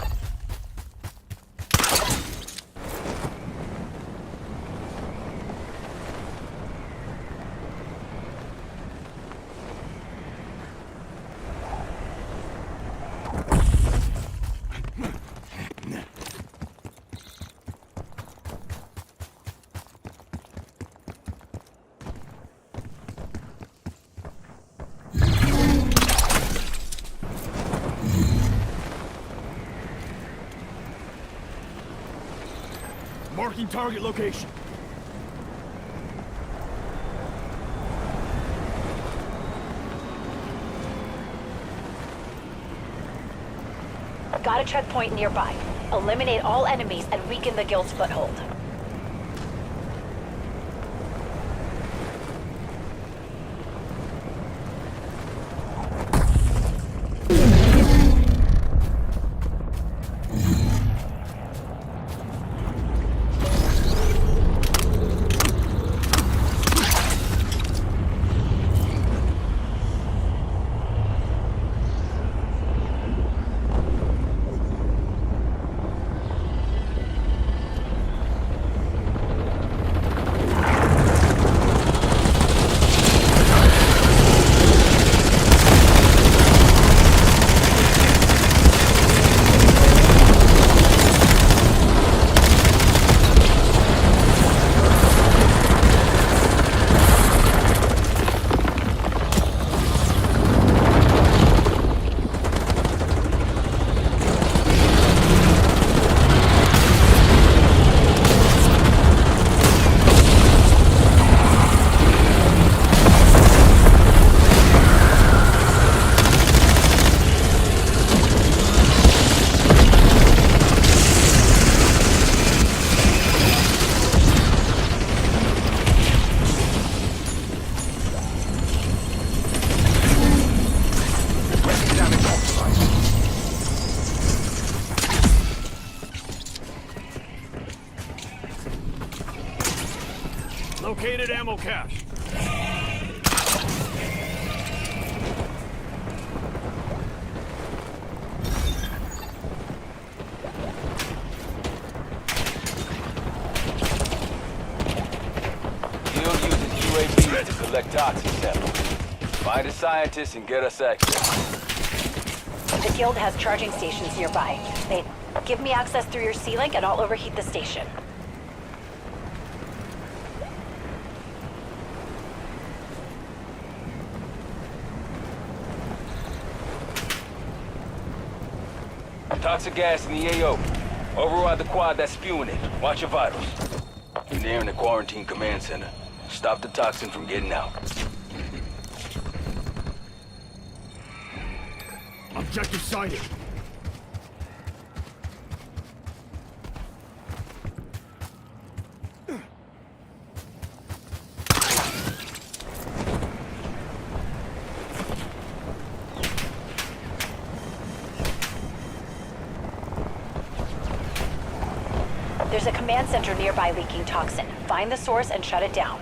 Marking target location. Got a checkpoint nearby. Eliminate all enemies and weaken the guild's foothold. Located ammo cache. Guild uses UAVs to collect toxin samples. Find a scientist and get us access. The guild has charging stations nearby. They give me access through your C-Link and I'll overheat the station. Toxic gas in the AO. Override the quad that's spewing it. Watch your vitals. You're nearing the quarantine command center. Stop the toxin from getting out. Objective sighted. There's a command center nearby leaking toxin. Find the source and shut it down.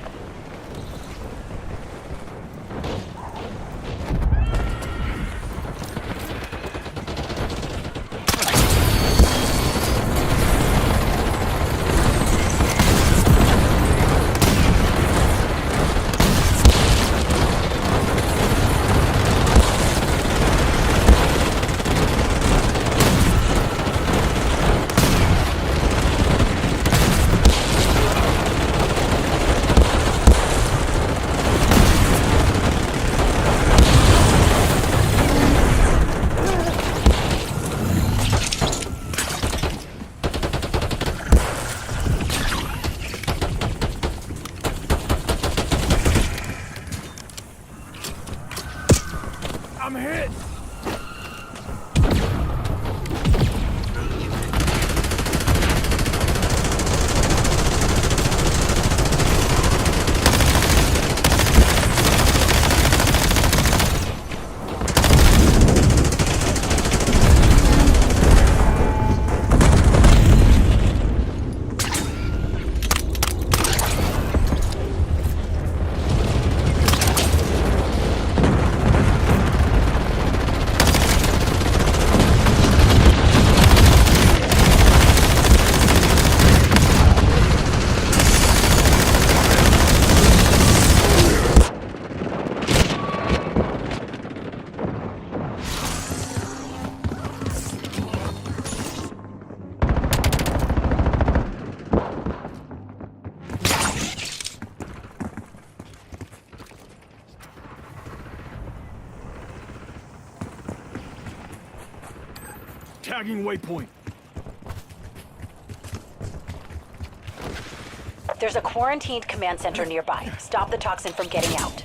Tagging waypoint. There's a quarantined command center nearby. Stop the toxin from getting out.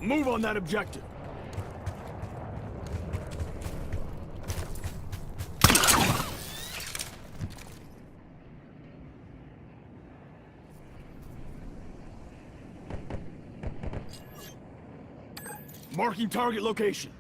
Move on that objective. Marking target location.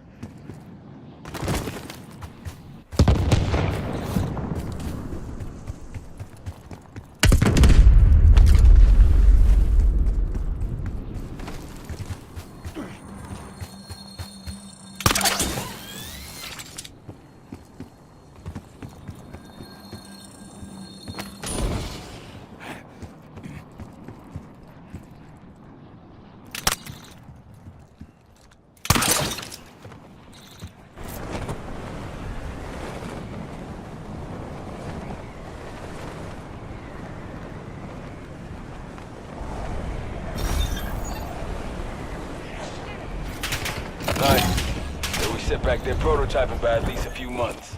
Nice. So we sit back there prototyping by at least a few months.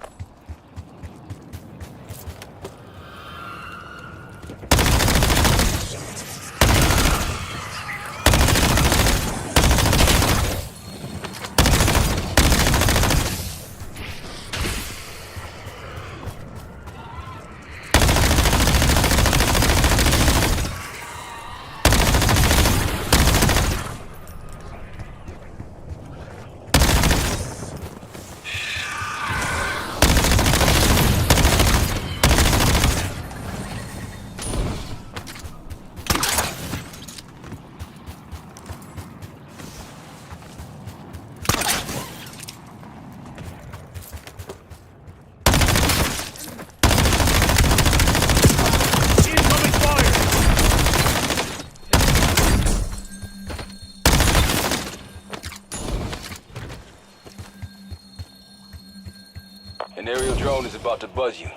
An aerial drone is about to buzz you.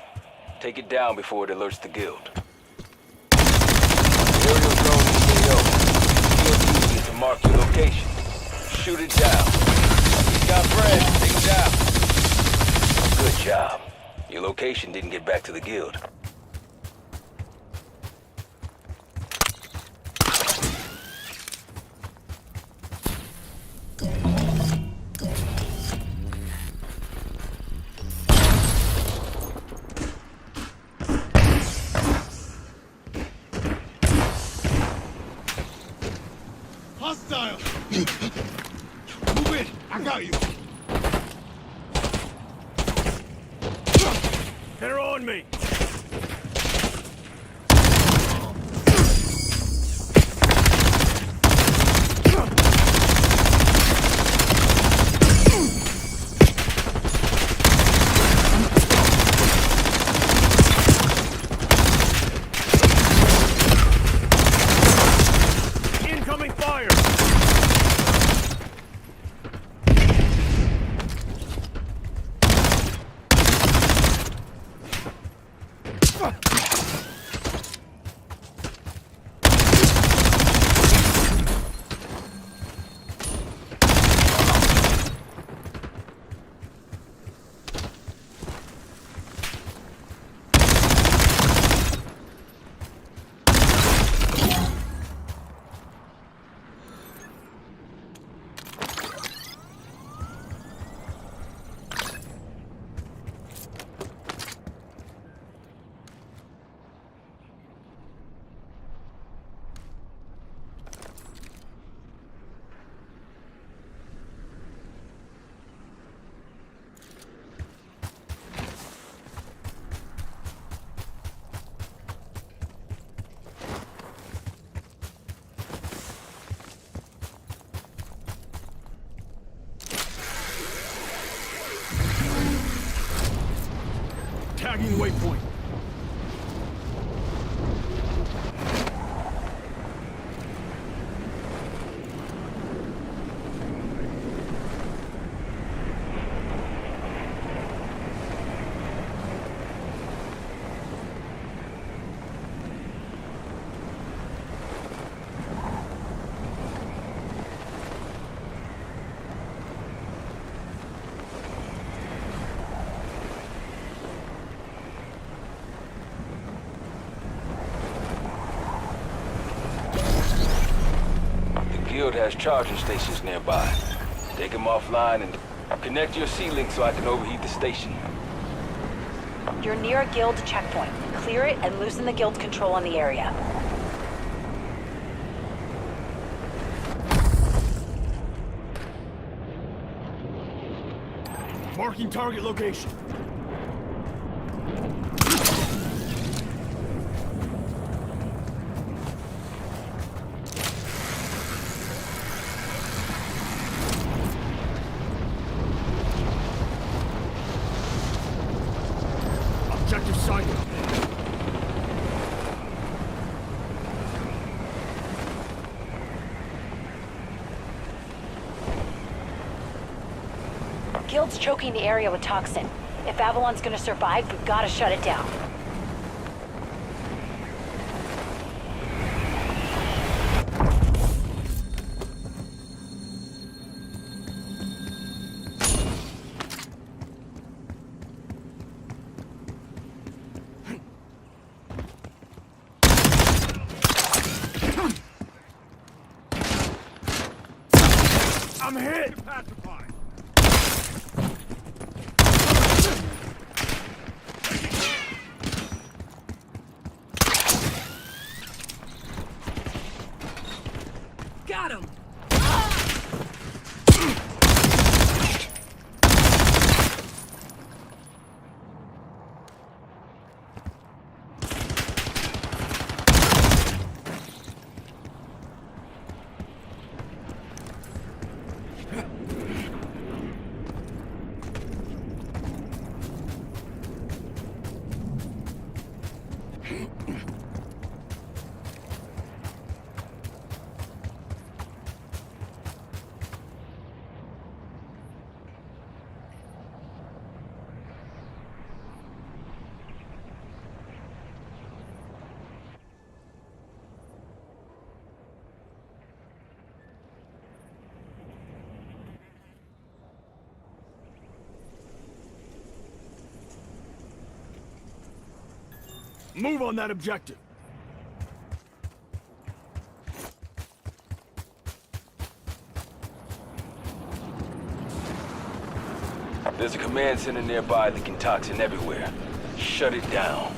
Take it down before it alerts the guild. The aerial drone in the AO. Guild uses it to mark your location. Shoot it down. He's got friends. Take him down. Good job. Your location didn't get back to the guild. Hostile! Move in! I got you! They're on me! Incoming fire! Tagging waypoint. The guild has charging stations nearby. Take them offline and connect your C-Link so I can overheat the station. You're near a guild checkpoint. Clear it and loosen the guild's control on the area. Marking target location. Objective sighted. Guild's choking the area with toxin. If Avalon's gonna survive, we've gotta shut it down. I'm hit! Got him! Move on that objective. There's a command center nearby leaking toxin everywhere. Shut it down.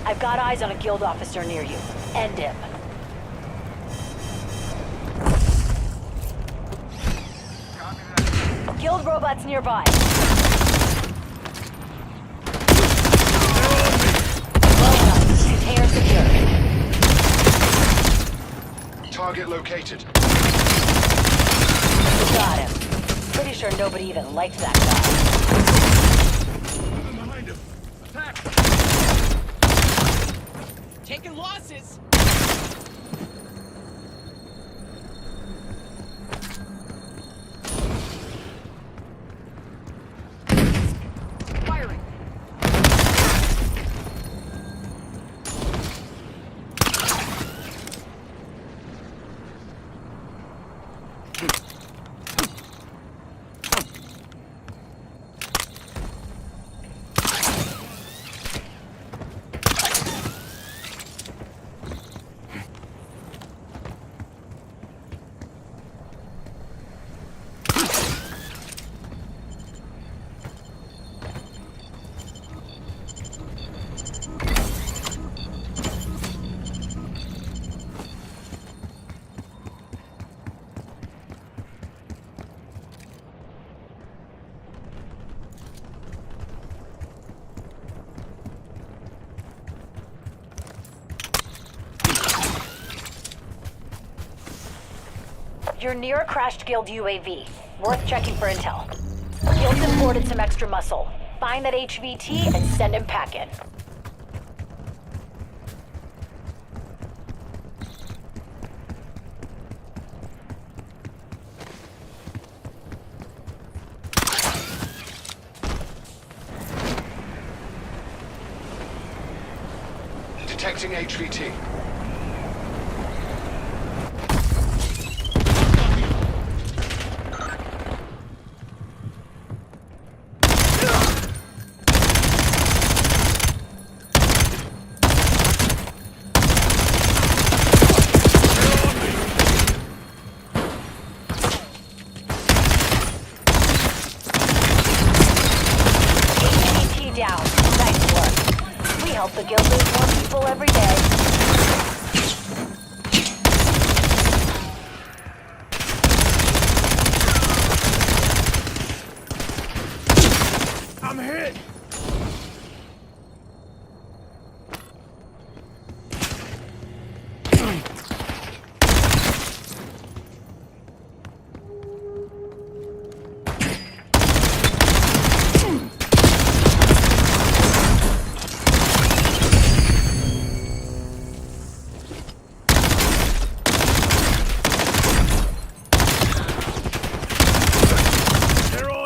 I've got eyes on a guild officer near you. End him. Guild robots nearby. Well done. Container secured. Target located. Got him. Pretty sure nobody even liked that guy. Behind him. Attack! Taking losses. Firing. You're near a crashed Guild UAV. Worth checking for intel. Guild's imported some extra muscle. Find that HVT and send him packing. Detecting HVT. Down. Nice work. We help the guild lose more people every day. I'm hit!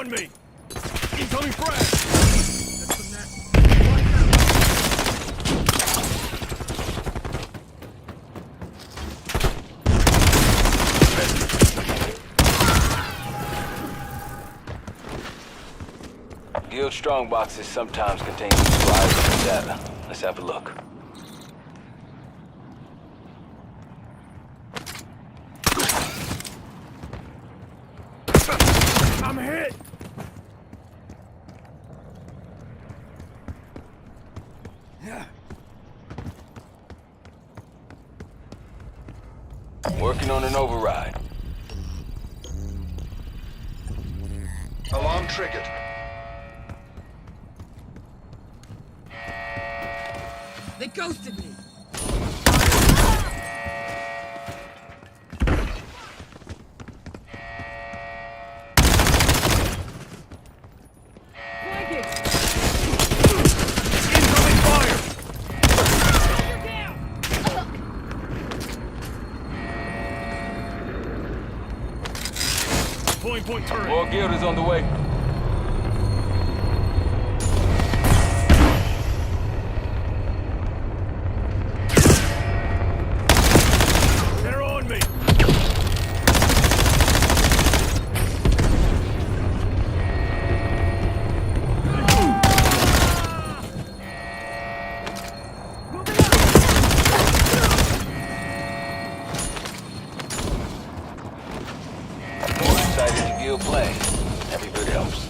Me! Incoming frag! Guild strong boxes sometimes contain supplies and data. Let's have a look. I'm hit! Working on an override. Alarm triggered. They ghosted me. Incoming fire! Hardpoint turret. More guild is on the way. They're on me. More inside in the guild play. Every bit helps.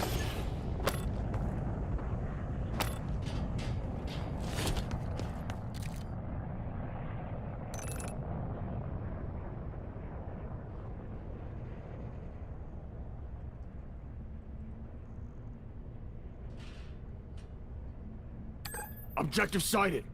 Objective sighted.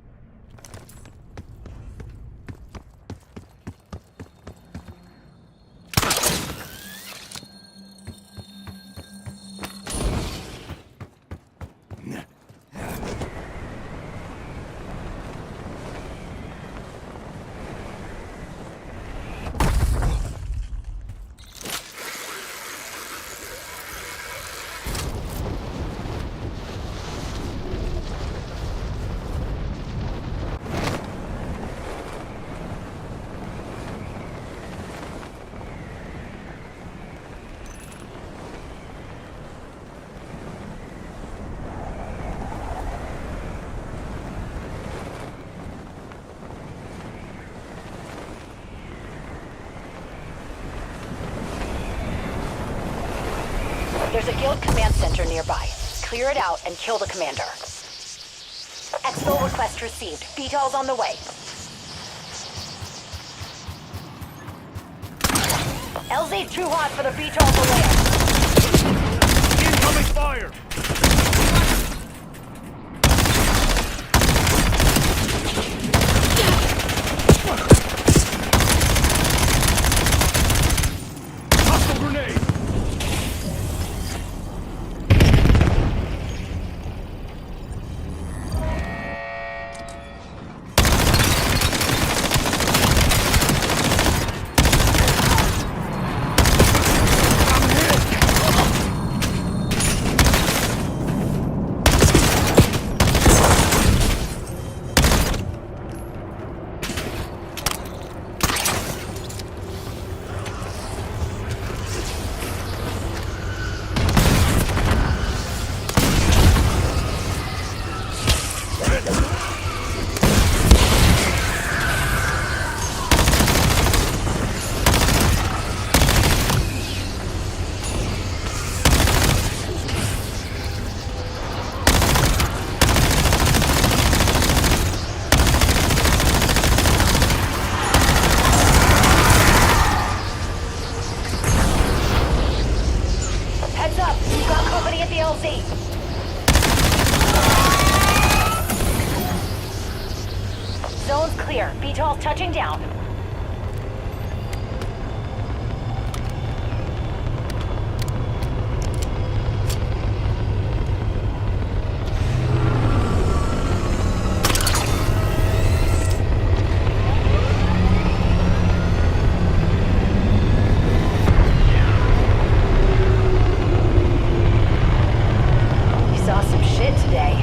There's a guild command center nearby. Clear it out and kill the commander. Exfil request received. Details on the way. LZ's too hot for the VTOL to land. Incoming fire. Hostile grenade. Heads up, you've got company at the LZ. Zone's clear. VTOL's touching down. We saw some shit today.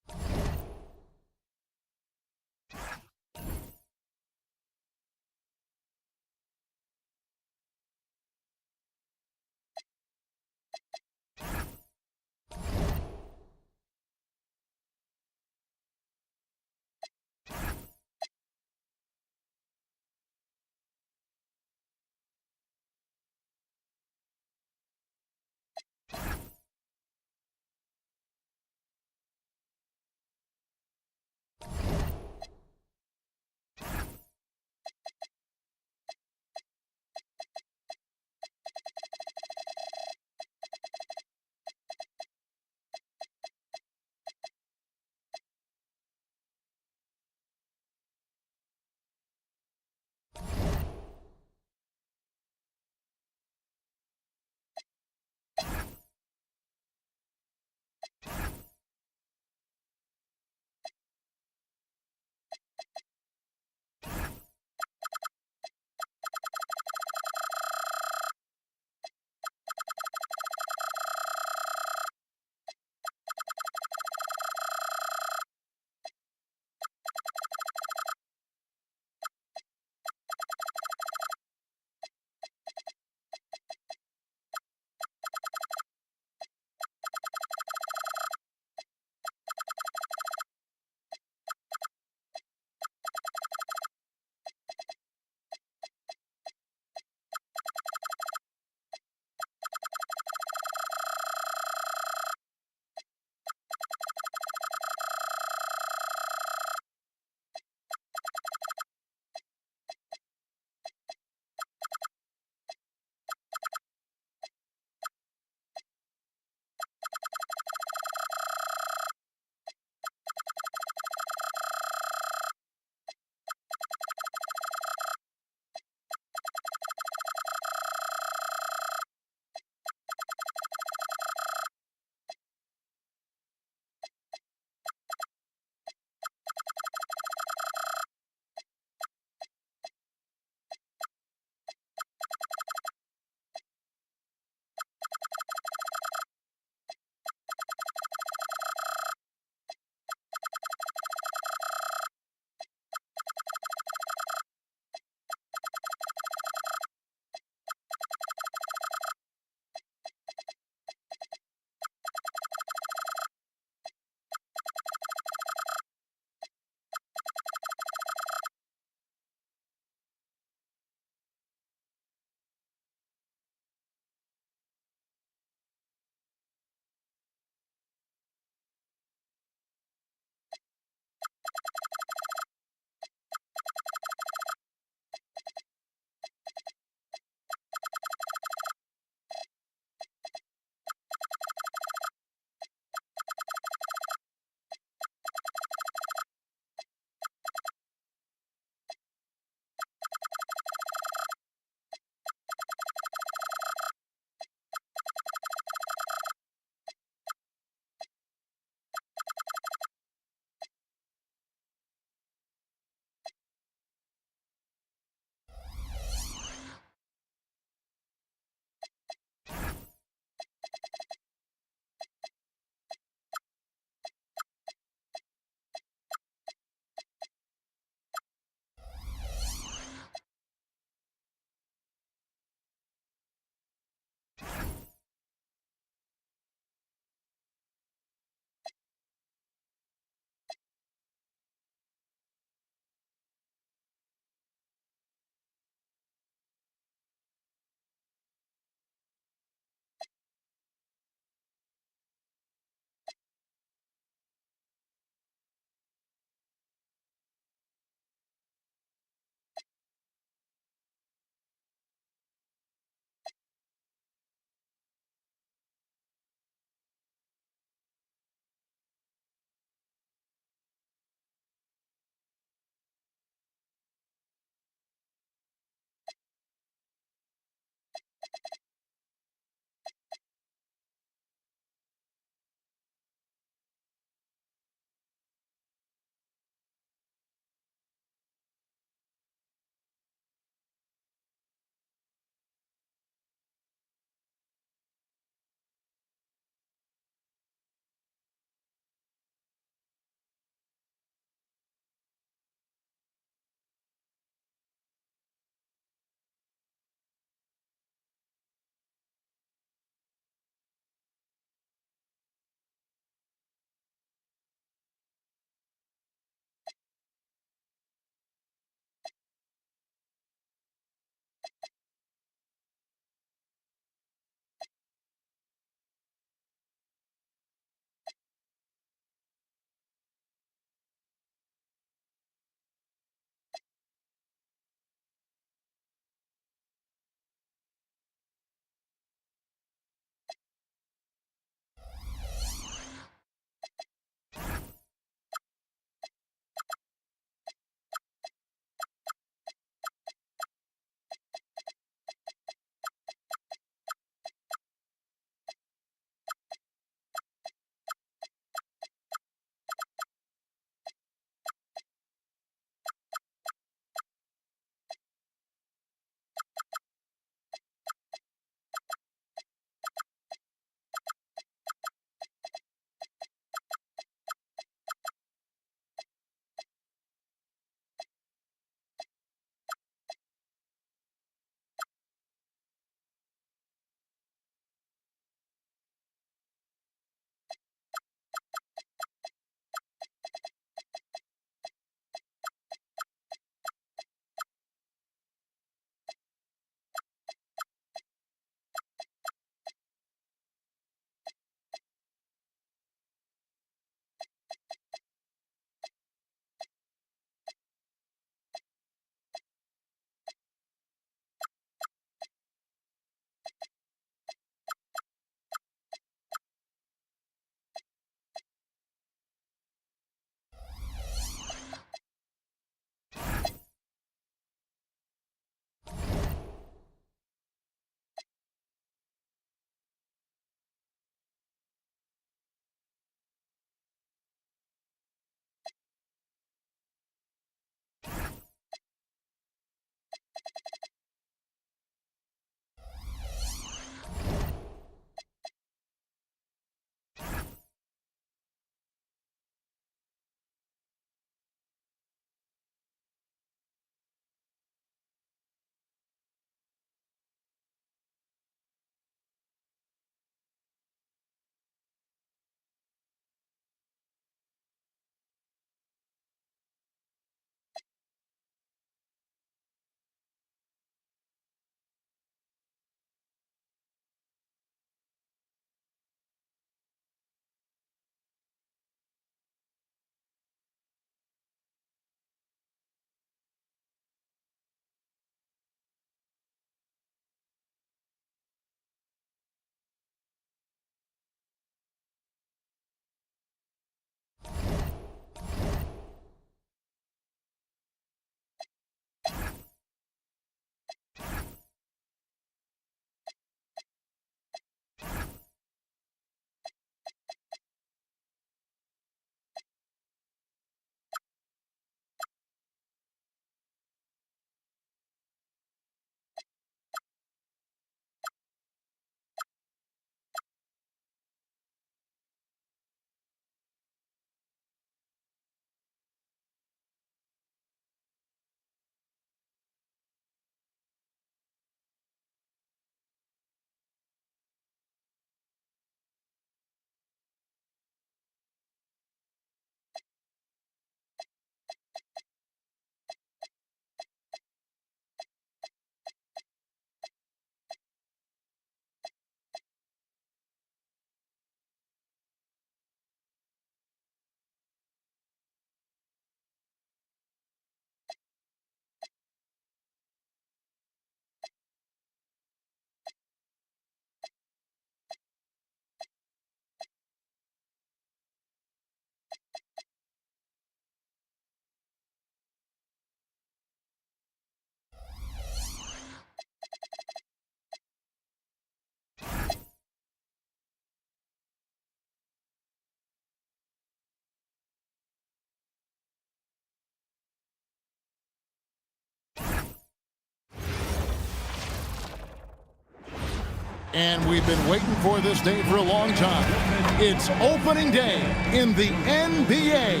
And we've been waiting for this day for a long time. It's opening day in the NBA.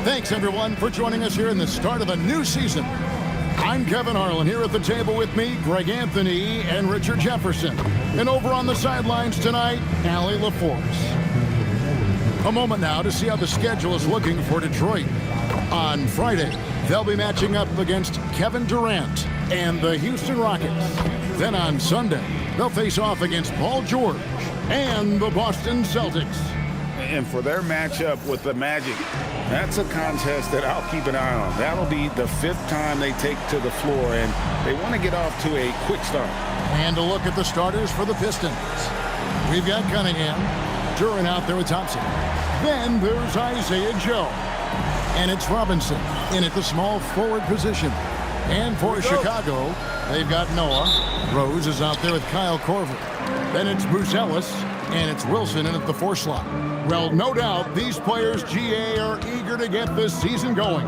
Thanks, everyone, for joining us here in the start of a new season. I'm Kevin Harlan. Here at the table with me, Greg Anthony and Richard Jefferson. And over on the sidelines tonight, Allie LaForce. A moment now to see how the schedule is looking for Detroit. On Friday, they'll be matching up against Kevin Durant and the Houston Rockets. Then on Sunday, they'll face off against Paul George and the Boston Celtics. And for their matchup with the Magic, that's a contest that I'll keep an eye on. That'll be the 5th time they take to the floor, and they want to get off to a quick start. And a look at the starters for the Pistons. We've got Cunningham, Duran out there with Thompson. Then there's Isaiah Joe. And it's Robinson in at the small forward position. And for Chicago, they've got Noah. Rose is out there with Kyle Korver. Then it's Buzelis, and it's Wilson in at the 4 slot. Well, no doubt these players, GA, are eager to get this season going.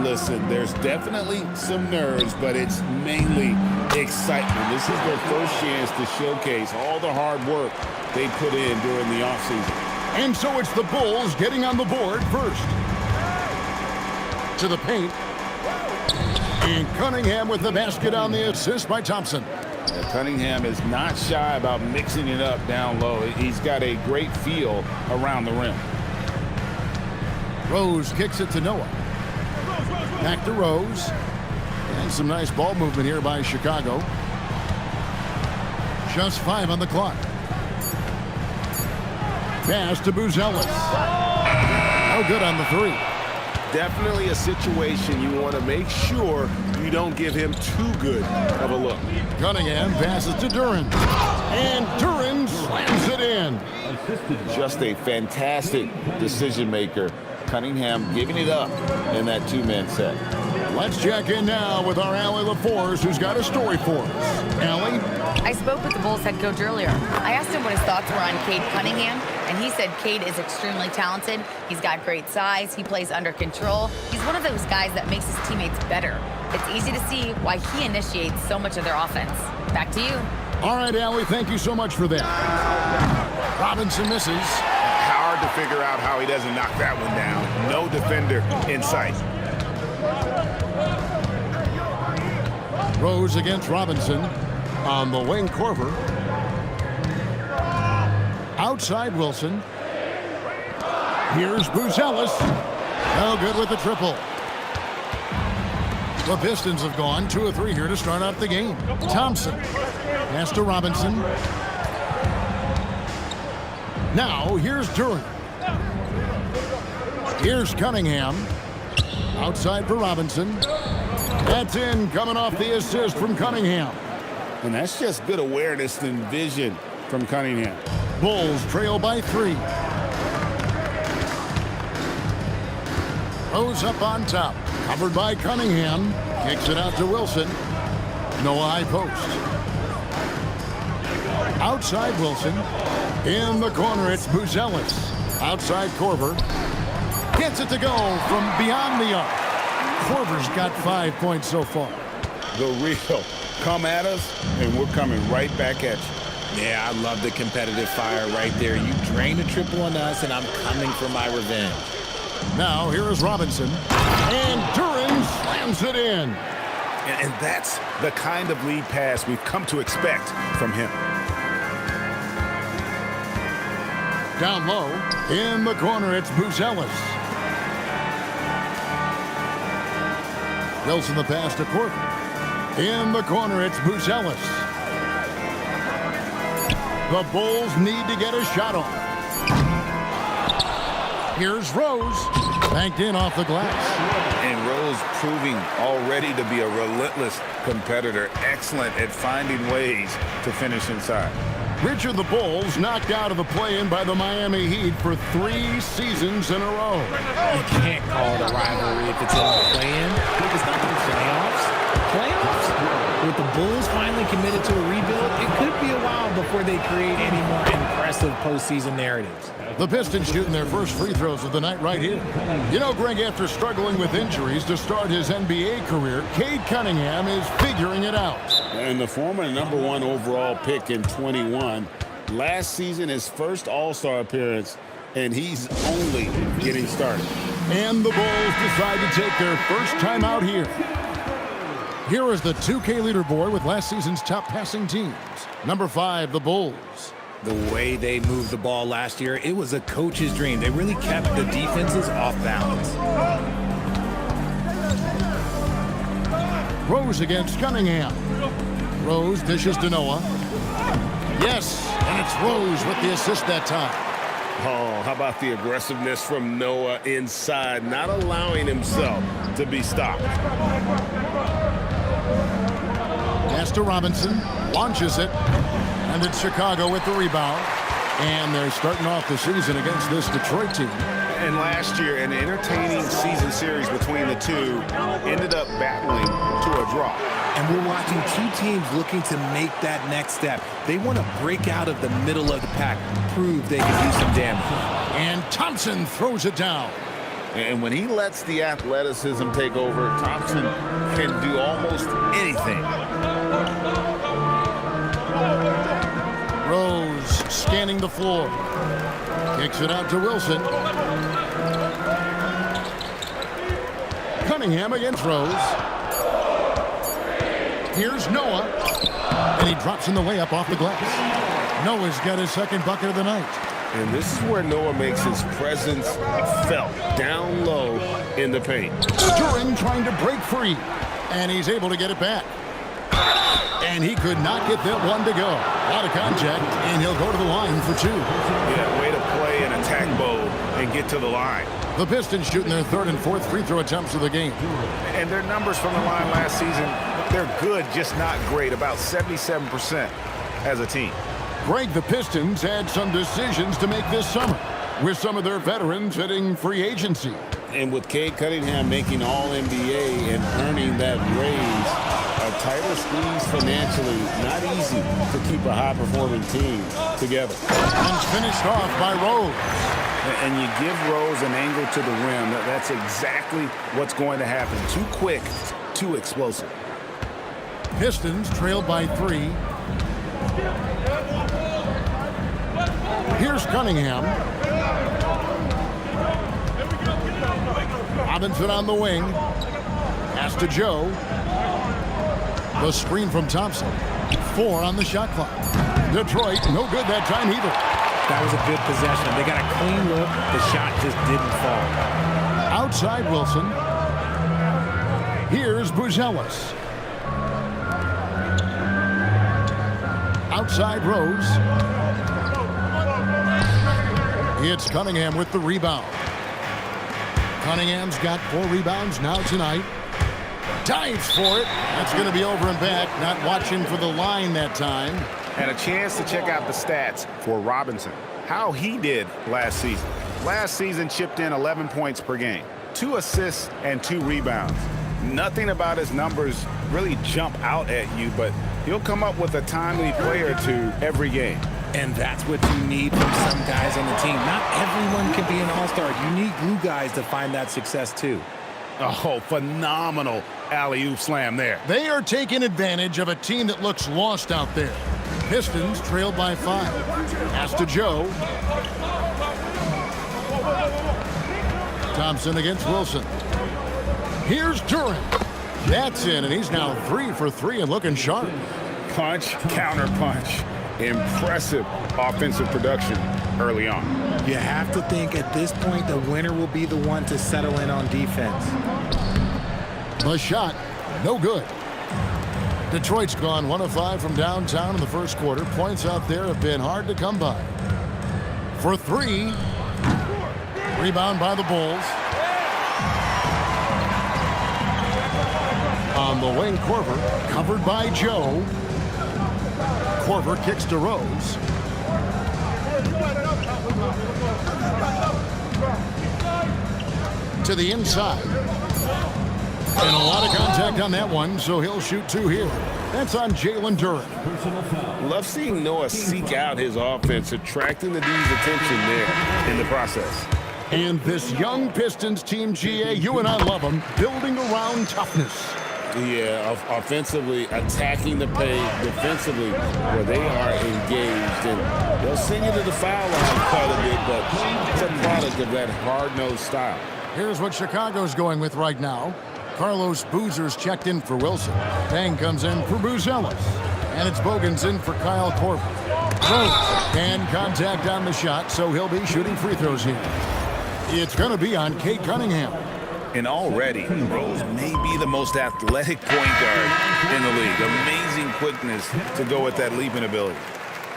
Listen, there's definitely some nerves, but it's mainly excitement. This is their first chance to showcase all the hard work they put in during the offseason. And so it's the Bulls getting on the board first. To the paint. And Cunningham with the basket on the assist by Thompson. Cunningham is not shy about mixing it up down low. He's got a great feel around the rim. Rose kicks it to Noah. Back to Rose. And some nice ball movement here by Chicago. Just 5 on the clock. Pass to Buzelis. No good on the 3. Definitely a situation you want to make sure you don't give him too good of a look. Cunningham passes to Duran. And Duran slams it in. Just a fantastic decision maker. Cunningham giving it up in that 2-man set. Let's check in now with our Allie LaForce, who's got a story for us. Allie? I spoke with the Bulls head coach earlier. I asked him what his thoughts were on Cade Cunningham, and he said Cade is extremely talented. He's got great size. He plays under control. He's one of those guys that makes his teammates better. It's easy to see why he initiates so much of their offense. Back to you. All right, Allie, thank you so much for that. Robinson misses. Hard to figure out how he doesn't knock that one down. No defender in sight. Rose against Robinson. On the wing, Korver. Outside Wilson. Here's Buzelis. No good with the triple. The Pistons have gone 2 of 3 here to start out the game. Thompson. Pass to Robinson. Now, here's Duran. Here's Cunningham. Outside for Robinson. That's in, coming off the assist from Cunningham. And that's just good awareness and vision from Cunningham. Bulls trail by 3. Rose up on top. Covered by Cunningham. Kicks it out to Wilson. No high post. Outside Wilson. In the corner, it's Buzelis. Outside Korver. Gets it to go from beyond the arc. Korver's got 5 points so far. The real come at us, and we're coming right back at you. Yeah, I love the competitive fire right there. You drain a triple on us, and I'm coming for my revenge. Now, here is Robinson. And Duran slams it in. And that's the kind of lead pass we've come to expect from him. Down low, in the corner, it's Buzelis. Wilson the pass to Korver. In the corner, it's Buzelis. The Bulls need to get a shot off. Here's Rose. Banked in off the glass. And Rose proving already to be a relentless competitor. Excellent at finding ways to finish inside. Richard, the Bulls knocked out of the play-in by the Miami Heat for 3 seasons in a row. You can't call it a rivalry if it's in the play-in. It's not the playoffs. Playoffs? With the Bulls finally committed to a rebuild, it could be a while before they create any more impressive postseason narratives. The Pistons shooting their first free throws of the night right here. You know, Greg, after struggling with injuries to start his NBA career, Cade Cunningham is figuring it out. And the former #1 overall pick in 21, last season his first All-Star appearance, and he's only getting started. And the Bulls decide to take their first time out here. Here is the 2K leaderboard with last season's top passing teams. Number 5, the Bulls. The way they moved the ball last year, it was a coach's dream. They really kept the defenses off balance. Rose against Cunningham. Rose dishes to Noah. Yes, and it's Rose with the assist that time. Oh, how about the aggressiveness from Noah inside, not allowing himself to be stopped. Pass to Robinson, launches it, and it's Chicago with the rebound. And they're starting off the season against this Detroit team. And last year, an entertaining season series between the two ended up battling to a draw. And we're watching two teams looking to make that next step. They want to break out of the middle of the pack, prove they can do some damage. And Thompson throws it down. And when he lets the athleticism take over, Thompson can do almost anything. Rose scanning the floor. Kicks it out to Wilson. Cunningham against Rose. Here's Noah. And he drops in the layup off the glass. Noah's got his second bucket of the night. And this is where Noah makes his presence felt, down low in the paint. During trying to break free. And he's able to get it back. And he could not get that one to go. Out of contact, and he'll go to the line for 2. Yeah, way to play an attack mode and get to the line. The Pistons shooting their 3rd and 4th free throw attempts of the game. And their numbers from the line last season, they're good, just not great, about 77% as a team. Greg, the Pistons had some decisions to make this summer, with some of their veterans hitting free agency. And with Cade Cunningham making All-NBA and earning that raise, a tighter squeeze financially, not easy to keep a high-performing team together. And finished off by Rose. And you give Rose an angle to the rim. That's exactly what's going to happen. Too quick, too explosive. Pistons trailed by 3. Here's Cunningham. Robinson on the wing. Pass to Joe. The screen from Thompson. 4 on the shot clock. Detroit, no good that time either. That was a good possession. They got a clean look. The shot just didn't fall. Outside Wilson. Here's Buzelis. Outside Rose. It's Cunningham with the rebound. Cunningham's got 4 rebounds now tonight. Dives for it. That's going to be over and back. Not watching for the line that time. And a chance to check out the stats for Robinson. How he did last season. Last season chipped in 11 points per game. 2 assists and 2 rebounds. Nothing about his numbers really jump out at you, but he'll come up with a timely play or 2 every game. And that's what you need from some guys on the team. Not everyone can be an all-star. You need glue guys to find that success too. Oh, phenomenal alley-oop slam there. They are taking advantage of a team that looks lost out there. Pistons trailed by 5. Pass to Joe. Thompson against Wilson. Here's Durant. That's in, and he's now 3 for 3 and looking sharp. Punch, counter punch. Impressive offensive production early on. You have to think at this point the winner will be the one to settle in on defense. The shot, no good. Detroit's gone 1 of 5 from downtown in the first quarter. Points out there have been hard to come by. For 3, rebound by the Bulls. On the wing, Korver, covered by Joe. Korver kicks to Rose. To the inside. And a lot of contact on that one, so he'll shoot 2 here. That's on Jalen Duren. Love seeing Noah seek out his offense, attracting the D's attention there in the process. And this young Pistons team, GA, you and I love them, building around toughness. Yeah, offensively, attacking the paint, defensively, where they are engaged. And they'll send you to the foul line quite a bit, but it's a product of that hard-nosed style. Here's what Chicago's going with right now. Carlos Boozer's checked in for Wilson. Dang comes in for Buzelis. And it's Bogans in for Kyle Korver. And contact on the shot, so he'll be shooting free throws here. It's going to be on Cade Cunningham. And already, Rose may be the most athletic point guard in the league. Amazing quickness to go with that leaping ability.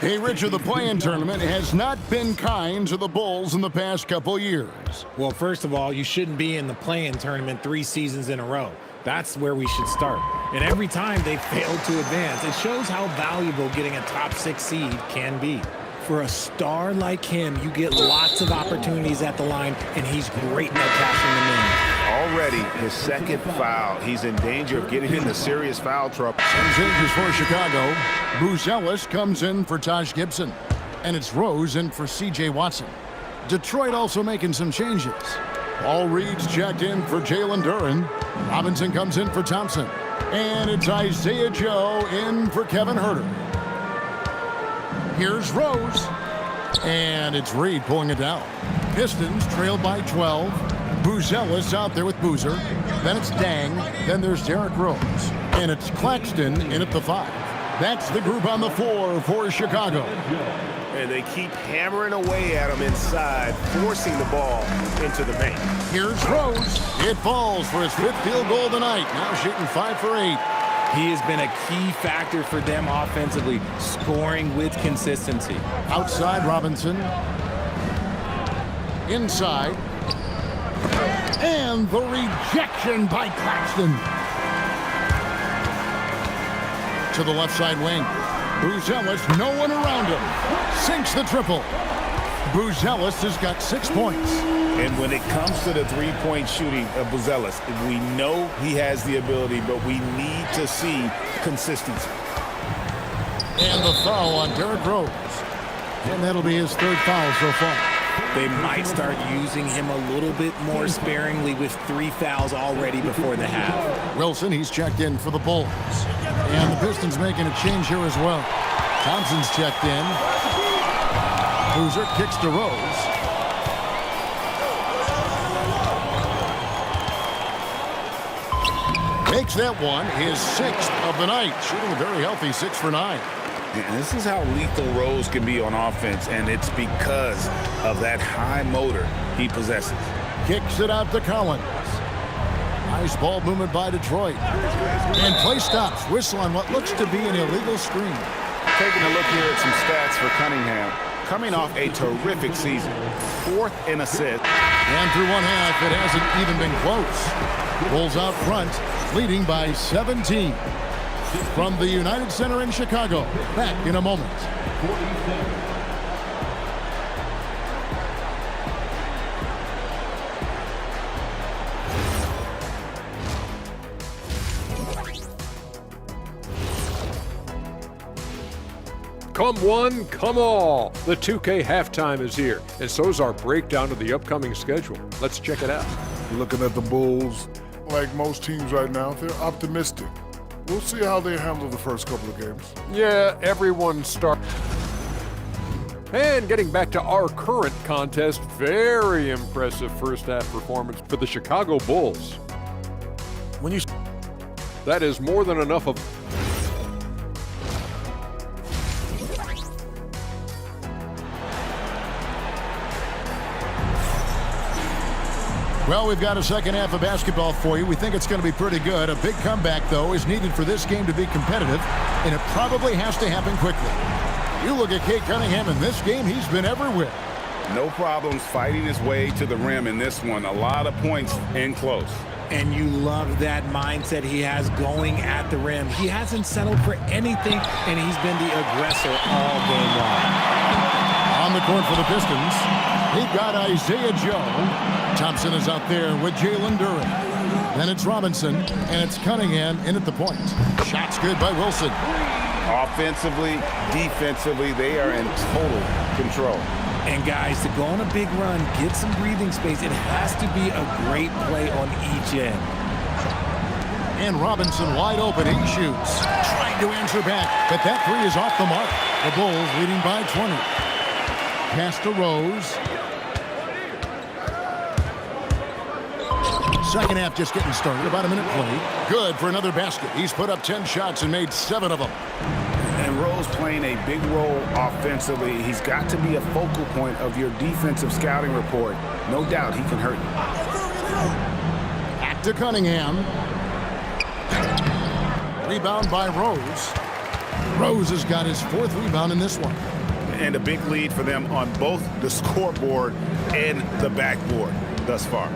Hey, Richard, the play-in tournament has not been kind to the Bulls in the past couple years. Well, first of all, you shouldn't be in the play-in tournament 3 seasons in a row. That's where we should start. And every time they failed to advance, it shows how valuable getting a top 6 seed can be. For a star like him, you get lots of opportunities at the line, and he's great at cashing them in. Already his second foul. He's in danger of getting into serious foul trouble. Some changes for Chicago. Buzelis comes in for Taj Gibson. And it's Rose in for C.J. Watson. Detroit also making some changes. Paul Reed's checked in for Jalen Duren. Robinson comes in for Thompson. And it's Isaiah Joe in for Kevin Huerter. Here's Rose. And it's Reed pulling it down. Pistons trailed by 12. Buzelis out there with Boozer. Then it's Dang. Then there's Derrick Rose. And it's Claxton in at the 5. That's the group on the floor for Chicago. And they keep hammering away at him inside, forcing the ball into the paint. Here's Rose. It falls for his 5th field goal of the night. Now shooting 5 for 8. He has been a key factor for them offensively, scoring with consistency. Outside Robinson. Inside. And the rejection by Claxton. To the left side wing. Buzelis, no one around him. Sinks the triple. Buzelis has got 6 points. And when it comes to the three-point shooting of Buzelis, we know he has the ability, but we need to see consistency. And the foul on Derrick Rose. And that'll be his 3rd foul so far. They might start using him a little bit more sparingly with 3 fouls already before the half. Wilson, he's checked in for the Bulls. And the Pistons making a change here as well. Thompson's checked in. Boozer kicks to Rose. Makes that one his 6th of the night. Shooting a very healthy 6 for 9. And this is how lethal Rose can be on offense, and it's because of that high motor he possesses. Kicks it out to Collins. Nice ball movement by Detroit. And play stops. Whistle on what looks to be an illegal screen. Taking a look here at some stats for Cunningham. Coming off a terrific season. 4th in assists. And through one half, it hasn't even been close. Bulls out front, leading by 17. From the United Center in Chicago. Back in a moment. Come one, come all. The 2K halftime is here, and so is our breakdown of the upcoming schedule. Let's check it out. Looking at the Bulls, like most teams right now, they're optimistic. We'll see how they handle the first couple of games. Yeah, everyone starts. And getting back to our current contest, very impressive first half performance for the Chicago Bulls. That is more than enough of. Well, we've got a second half of basketball for you. We think it's going to be pretty good. A big comeback, though, is needed for this game to be competitive, and it probably has to happen quickly. You look at Cade Cunningham in this game, he's been everywhere. No problems fighting his way to the rim in this one. A lot of points in close. And you love that mindset he has going at the rim. He hasn't settled for anything, and he's been the aggressor all game long. On the court for the Pistons, they've got Isaiah Joe. Thompson is out there with Jalen Duren. Then it's Robinson, and it's Cunningham in at the point. Shot's good by Wilson. Offensively, defensively, they are in total control. And guys, to go on a big run, get some breathing space, it has to be a great play on each end. And Robinson wide open, he shoots. Trying to answer back, but that three is off the mark. The Bulls leading by 20. Pass to Rose. Second half just getting started, about a minute played. Good for another basket. He's put up 10 shots and made 7 of them. And Rose playing a big role offensively. He's got to be a focal point of your defensive scouting report. No doubt he can hurt you. Back to Cunningham. Rebound by Rose. Rose has got his 4th rebound in this one. And a big lead for them on both the scoreboard and the backboard thus far.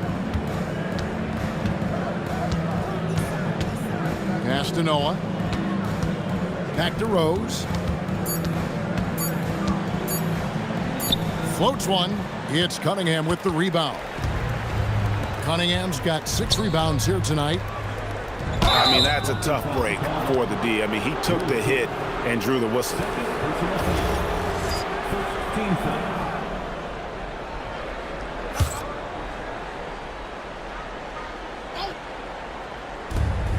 Pass to Noah. Back to Rose. Floats one. It's Cunningham with the rebound. Cunningham's got 6 rebounds here tonight. I mean, that's a tough break for the D. I mean, he took the hit and drew the whistle.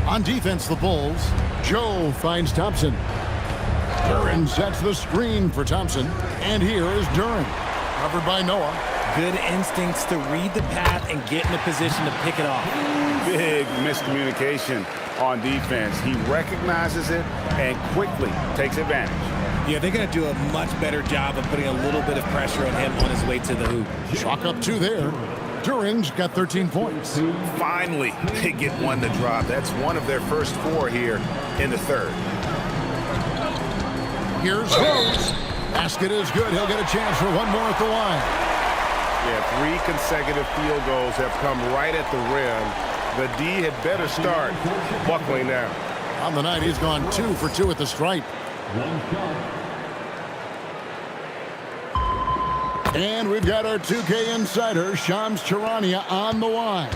On defense, the Bulls. Joe finds Thompson. Duren sets the screen for Thompson. And here is Duren. Covered by Noah. Good instincts to read the path and get in a position to pick it off. Big miscommunication on defense. He recognizes it and quickly takes advantage. Yeah, they're going to do a much better job of putting a little bit of pressure on him on his way to the hoop. Chalk up 2 there. Duren's got 13 points. Finally, they get one to drop. That's one of their first 4 here in the 3rd. Here's Rose. Basket is good. He'll get a chance for one more at the line. Yeah, 3 consecutive field goals have come right at the rim. The D had better start buckling down. On the night, he's gone 2 for 2 at the stripe. And we've got our 2K insider, Shams Charania, on the line.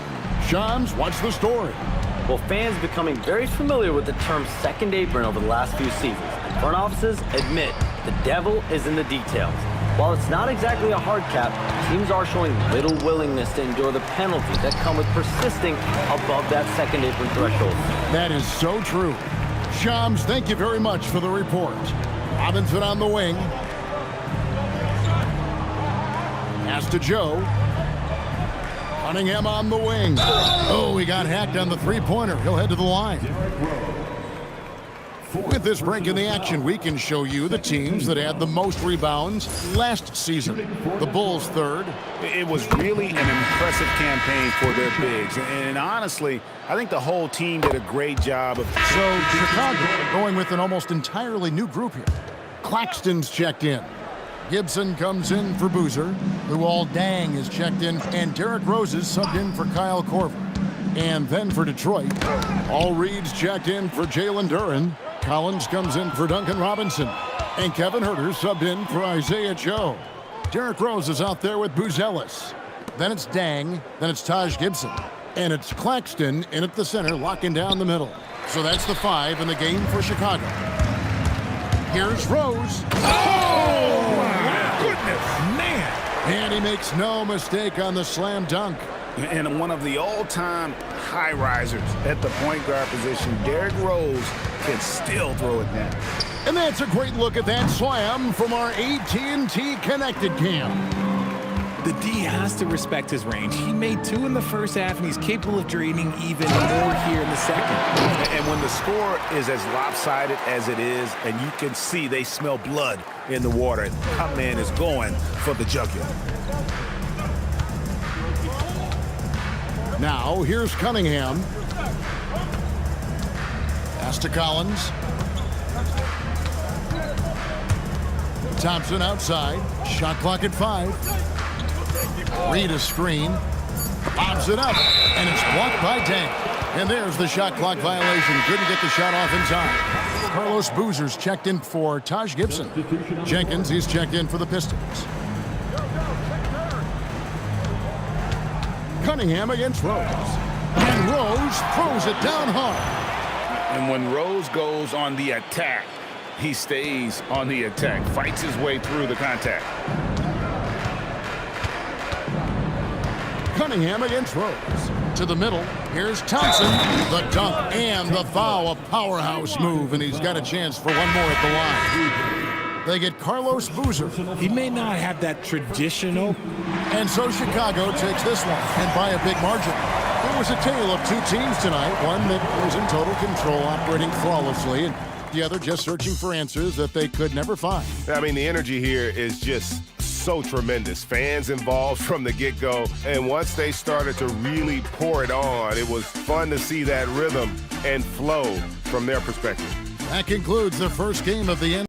Shams, what's the story? Well, fans becoming very familiar with the term second apron over the last few seasons. Front offices admit the devil is in the details. While it's not exactly a hard cap, teams are showing little willingness to endure the penalties that come with persisting above that second apron threshold. That is so true. Shams, thank you very much for the report. Robinson on the wing. Pass to Joe. Cunningham on the wing. Oh, he got hacked on the 3-pointer. He'll head to the line. With this break in the action, we can show you the teams that had the most rebounds last season. The Bulls 3rd. It was really an impressive campaign for their bigs. And honestly, I think the whole team did a great job of... So Chicago going with an almost entirely new group here. Claxton's checked in. Gibson comes in for Boozer. Luol Deng is checked in. And Derrick Rose is subbed in for Kyle Korver. And then for Detroit, All Reed's checked in for Jalen Duren. Collins comes in for Duncan Robinson. And Kevin Huerter subbed in for Isaiah Joe. Derrick Rose is out there with Buzelis. Then it's Deng. Then it's Taj Gibson. And it's Claxton in at the center, locking down the middle. So that's the 5 in the game for Chicago. Here's Rose. Oh, my goodness, man. And he makes no mistake on the slam dunk. And one of the all-time high risers at the point guard position, Derrick Rose, can still throw it down. And that's a great look at that slam from our AT&T Connected Cam. The D has to respect his range. He made 2 in the first half, and he's capable of draining even more here in the second. And when the score is as lopsided as it is, and you can see they smell blood in the water, that man is going for the jugular. Now, here's Cunningham. Pass to Collins. Thompson outside. Shot clock at 5. Reed a screen. Bobs it up. And it's blocked by Deng. And there's the shot clock violation. Couldn't get the shot off in time. Carlos Boozer's checked in for Taj Gibson. Jenkins, he's checked in for the Pistons. Cunningham against Rose. And Rose throws it down hard. And when Rose goes on the attack, he stays on the attack, fights his way through the contact. Cunningham against Rose. To the middle. Here's Thompson. The dunk and the foul. A powerhouse move, and he's got a chance for one more at the line. They get Carlos Boozer. He may not have that traditional. And so Chicago takes this one, and by a big margin. It was a tale of two teams tonight. One that was in total control, operating flawlessly, and the other just searching for answers that they could never find. I mean, the energy here is just so tremendous. Fans involved from the get-go, and once they started to really pour it on, it was fun to see that rhythm and flow from their perspective. That concludes the first game of the end.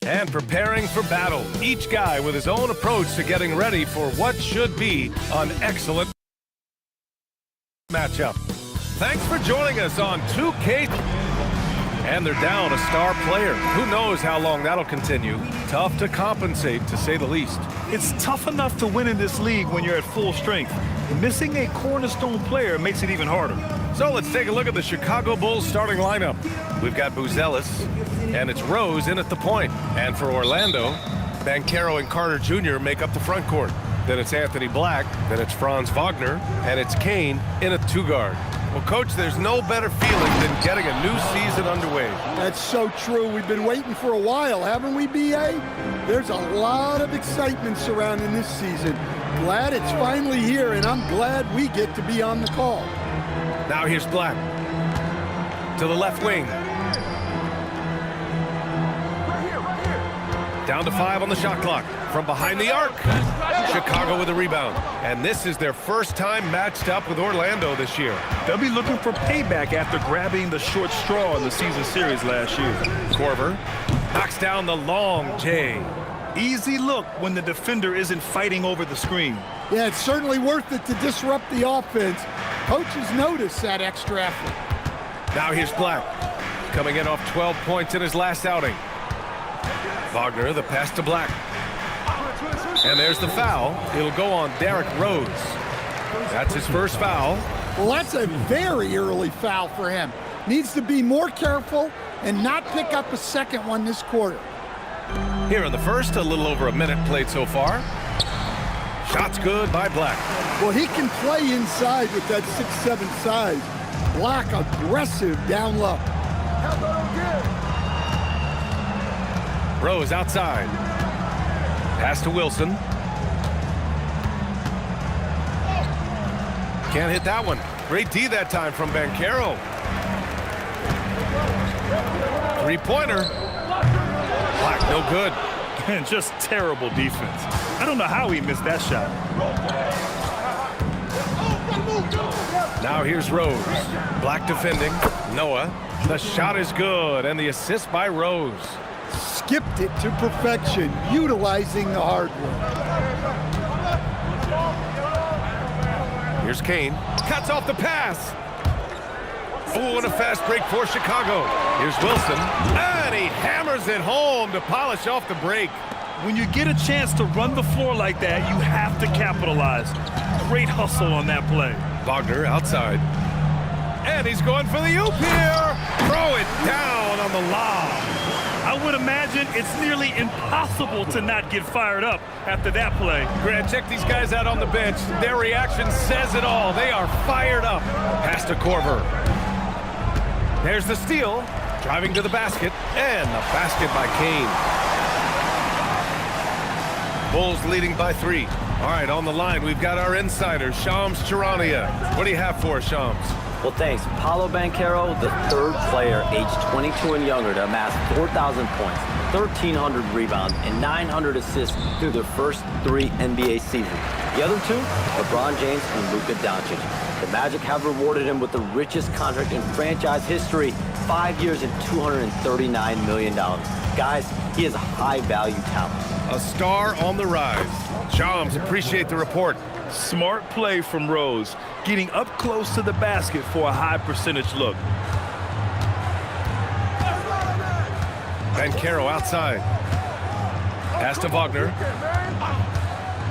And preparing for battle, each guy with his own approach to getting ready for what should be an excellent matchup. Thanks for joining us on 2K. And they're down a star player. Who knows how long that'll continue. Tough to compensate, to say the least. It's tough enough to win in this league when you're at full strength. Missing a cornerstone player makes it even harder. So let's take a look at the Chicago Bulls starting lineup. We've got Buzelis, and it's Rose in at the point. And for Orlando, Banchero and Carter Jr. make up the front court. Then it's Anthony Black, then it's Franz Wagner, and it's Kane in at two-guard. Well, Coach, there's no better feeling than getting a new season underway. That's so true. We've been waiting for a while, haven't we, B.A.? There's a lot of excitement surrounding this season. Glad it's finally here, and I'm glad we get to be on the call. Now here's Black. To the left wing. Down to 5 on the shot clock. From behind the arc. Chicago with a rebound. And this is their first time matched up with Orlando this year. They'll be looking for payback after grabbing the short straw in the season series last year. Korver knocks down the long J. Easy look when the defender isn't fighting over the screen. Yeah, it's certainly worth it to disrupt the offense. Coaches notice that extra effort. Now here's Black. Coming in off 12 points in his last outing. Wagner, the pass to Black. And there's the foul. It'll go on Derrick Rose. That's his first foul. Well, that's a very early foul for him. Needs to be more careful and not pick up a second one this quarter. Here in the first, a little over a minute played so far. Shot's good by Black. Well, he can play inside with that 6'7" size. Black aggressive down low. Rose outside. Pass to Wilson. Can't hit that one. Great D that time from Banchero. Three-pointer. Black, no good. And just terrible defense. I don't know how he missed that shot. Now here's Rose. Black defending. Noah. The shot is good, and the assist by Rose. Skipped it to perfection, utilizing the hard work. Here's Kane. Cuts off the pass. Oh, and a fast break for Chicago. Here's Wilson. And he hammers it home to polish off the break. When you get a chance to run the floor like that, you have to capitalize. Great hustle on that play. Wagner outside. And he's going for the oop here. Throw it down on the lob. I would imagine it's nearly impossible to not get fired up after that play. Grant, check these guys out on the bench. Their reaction says it all. They are fired up. Pass to Korver. There's the steal. Driving to the basket. And the basket by Kane. Bulls leading by 3. All right, on the line, we've got our insider, Shams Charania. What do you have for us, Shams? Well, thanks. Paulo Banchero, the third player aged 22 and younger to amass 4,000 points. 1,300 rebounds, and 900 assists through their first 3 NBA seasons. The other two, LeBron James and Luka Doncic. The Magic have rewarded him with the richest contract in franchise history, 5 years and $239 million. Guys, he is a high-value talent. A star on the rise. Shams, appreciate the report. Smart play from Rose, getting up close to the basket for a high percentage look. Banchero outside. Pass to Wagner.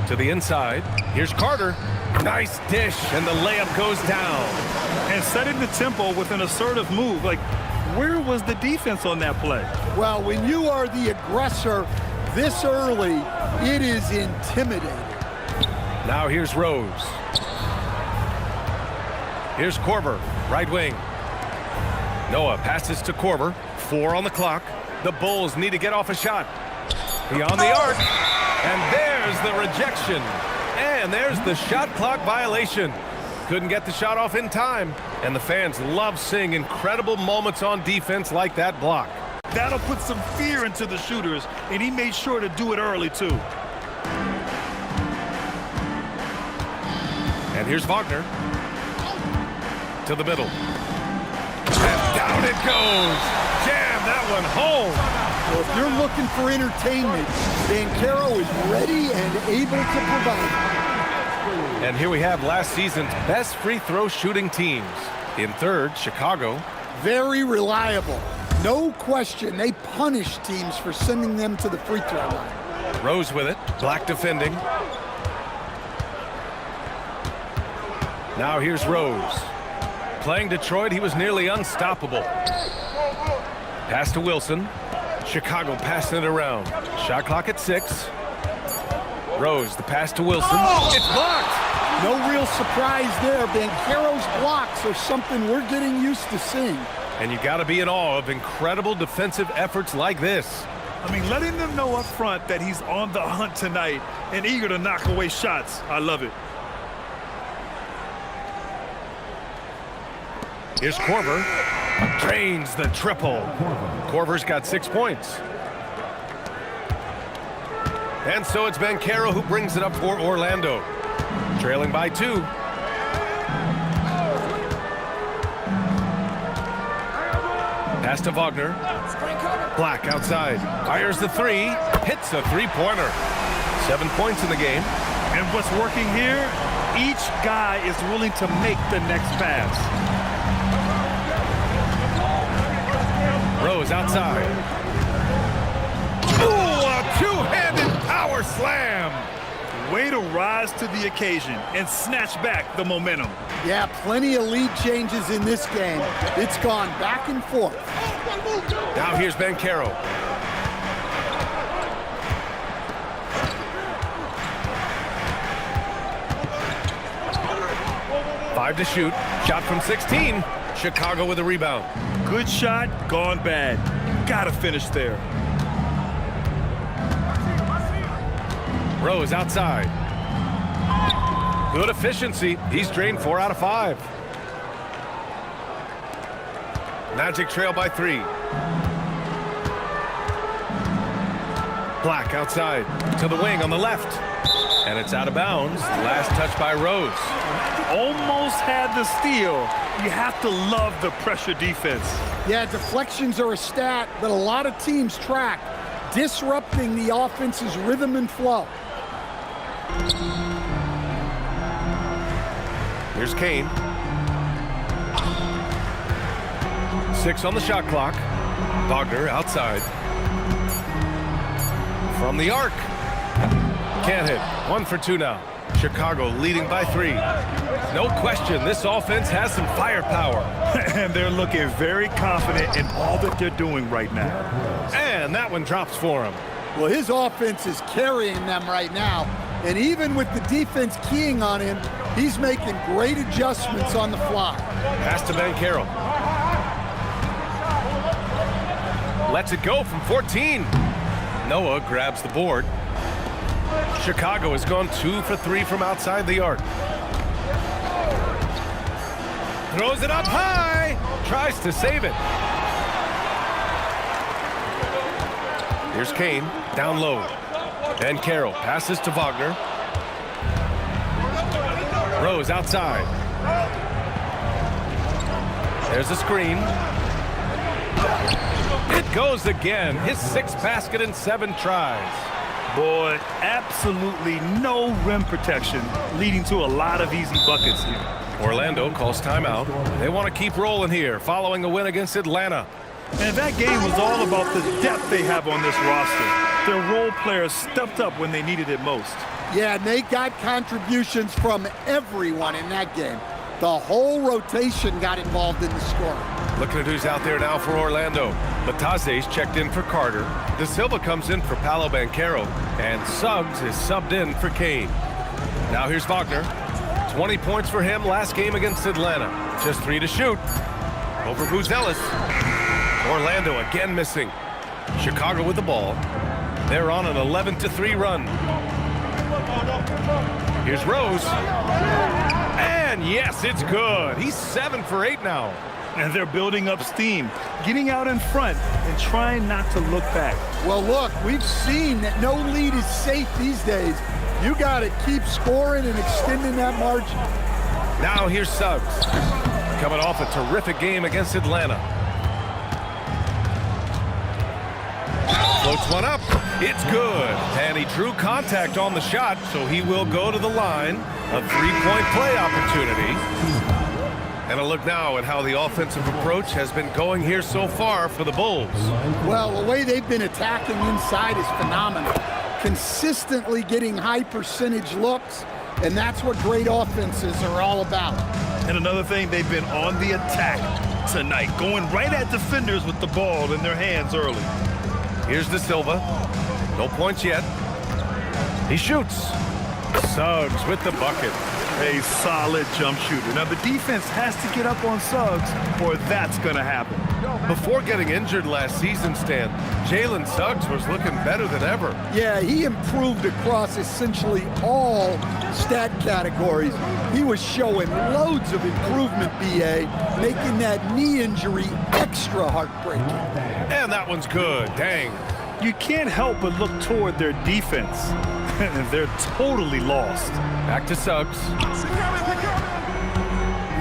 To the inside. Here's Carter. Nice dish, and the layup goes down. And setting the tempo with an assertive move. Like, where was the defense on that play? Well, when you are the aggressor this early, it is intimidating. Now here's Rose. Here's Korver, right wing. Noah passes to Korver. 4 on the clock. The Bulls need to get off a shot. Beyond the arc. And there's the rejection. And there's the shot clock violation. Couldn't get the shot off in time. And the fans love seeing incredible moments on defense like that block. That'll put some fear into the shooters, and he made sure to do it early, too. And here's Wagner. To the middle. And down it goes. Jam that one home. Well, if you're looking for entertainment, Banchero is ready and able to provide. And here we have last season's best free throw shooting teams. In third, Chicago. Very reliable. No question, they punish teams for sending them to the free throw line. Rose with it. Black defending. Now here's Rose. Playing Detroit, he was nearly unstoppable. Pass to Wilson. Chicago passing it around. Shot clock at 6. Rose, the pass to Wilson. Oh! It's blocked! No real surprise there. Banchero's blocks are something we're getting used to seeing. And you got to be in awe of incredible defensive efforts like this. I mean, letting them know up front that he's on the hunt tonight and eager to knock away shots. I love it. Here's Korver. Drains the triple. Korver's got 6 points. And so it's Banchero who brings it up for Orlando. Trailing by 2. Pass to Wagner. Black outside. Fires the 3. Hits a 3-pointer. 7 points in the game. And what's working here, each guy is willing to make the next pass. Rose outside. Ooh, a two-handed power slam. Way to rise to the occasion and snatch back the momentum. Yeah, plenty of lead changes in this game. It's gone back and forth. Now here's Banchero. Five to shoot. Shot from 16. Chicago with a rebound. Good shot, gone bad. Gotta finish there. Rose outside. Good efficiency. He's drained 4 out of 5. Magic trail by 3. Black outside to the wing on the left. And it's out of bounds. Last touch by Rose. Almost had the steal. You have to love the pressure defense. Yeah, deflections are a stat that a lot of teams track, disrupting the offense's rhythm and flow. Here's Kane. 6 on the shot clock. Wagner outside. From the arc. Can't hit. 1 for 2 now. Chicago leading by 3. No question, this offense has some firepower. And they're looking very confident in all that they're doing right now. And that one drops for him. Well, his offense is carrying them right now. And even with the defense keying on him, he's making great adjustments on the fly. Pass to Banchero. Lets it go from 14. Noah grabs the board. Chicago has gone 2 for 3 from outside the arc. Throws it up high. Tries to save it. Here's Kane, down low. And Carroll passes to Wagner. Rose outside. There's a screen. It goes again. His 6th basket in 7 tries. Boy, absolutely no rim protection, leading to a lot of easy buckets here. Orlando calls timeout. They want to keep rolling here following a win against Atlanta. And that game was all about the depth they have on this roster. Their role players stepped up when they needed it most. Yeah, and they got contributions from everyone in that game. The whole rotation got involved in the scoring. Looking at who's out there now for Orlando. Bataze's checked in for Carter. De Silva comes in for Paolo Banchero. And Suggs is subbed in for Kane. Now here's Wagner. 20 points for him last game against Atlanta. Just 3 to shoot. Over Buzelis. Orlando again missing. Chicago with the ball. They're on an 11-3 run. Here's Rose. And yes, it's good. He's 7 for 8 now. And they're building up steam, getting out in front and trying not to look back. Well, look, we've seen that no lead is safe these days. You got to keep scoring and extending that margin. Now here's Suggs, coming off a terrific game against Atlanta. Floats one up. It's good. And he drew contact on the shot, so he will go to the line. A 3-point play opportunity. And a look now at how the offensive approach has been going here so far for the Bulls. Well, the way they've been attacking inside is phenomenal. Consistently getting high percentage looks, and that's what great offenses are all about. And another thing, they've been on the attack tonight, going right at defenders with the ball in their hands early. Here's De Silva. No points yet. He shoots. Suggs with the bucket. A solid jump shooter. Now the defense has to get up on Suggs or that's going to happen. Before getting injured last season, Stan, Jalen Suggs was looking better than ever. Yeah, he improved across essentially all stat categories. He was showing loads of improvement, B.A., making that knee injury extra heartbreaking. And that one's good. Dang. You can't help but look toward their defense. They're totally lost. Back to Suggs.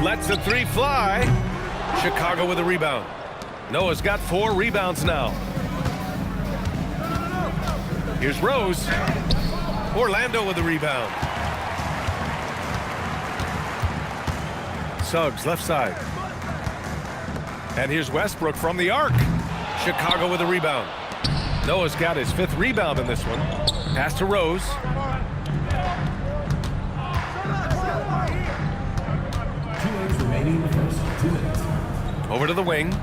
Lets the 3 fly. Chicago with a rebound. Noah's got 4 rebounds now. Here's Rose. Orlando with a rebound. Suggs left side. And here's Westbrook from the arc. Chicago with a rebound. Noah's got his 5th rebound in this one. Pass to Rose. Over to the wing.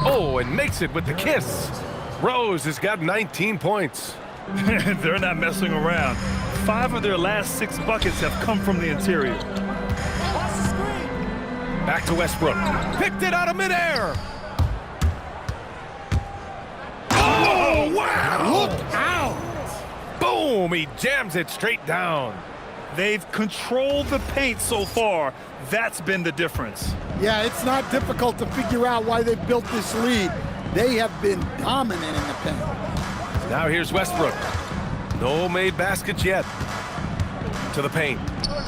Oh, and makes it with the kiss. Rose has got 19 points. They're not messing around. 5 of their last 6 buckets have come from the interior. Back to Westbrook. Picked it out of midair. Oh, wow! Look out! Boom! He jams it straight down. They've controlled the paint so far. That's been the difference. Yeah, it's not difficult to figure out why they've built this lead. They have been dominant in the paint. Now here's Westbrook. No made baskets yet. To the paint.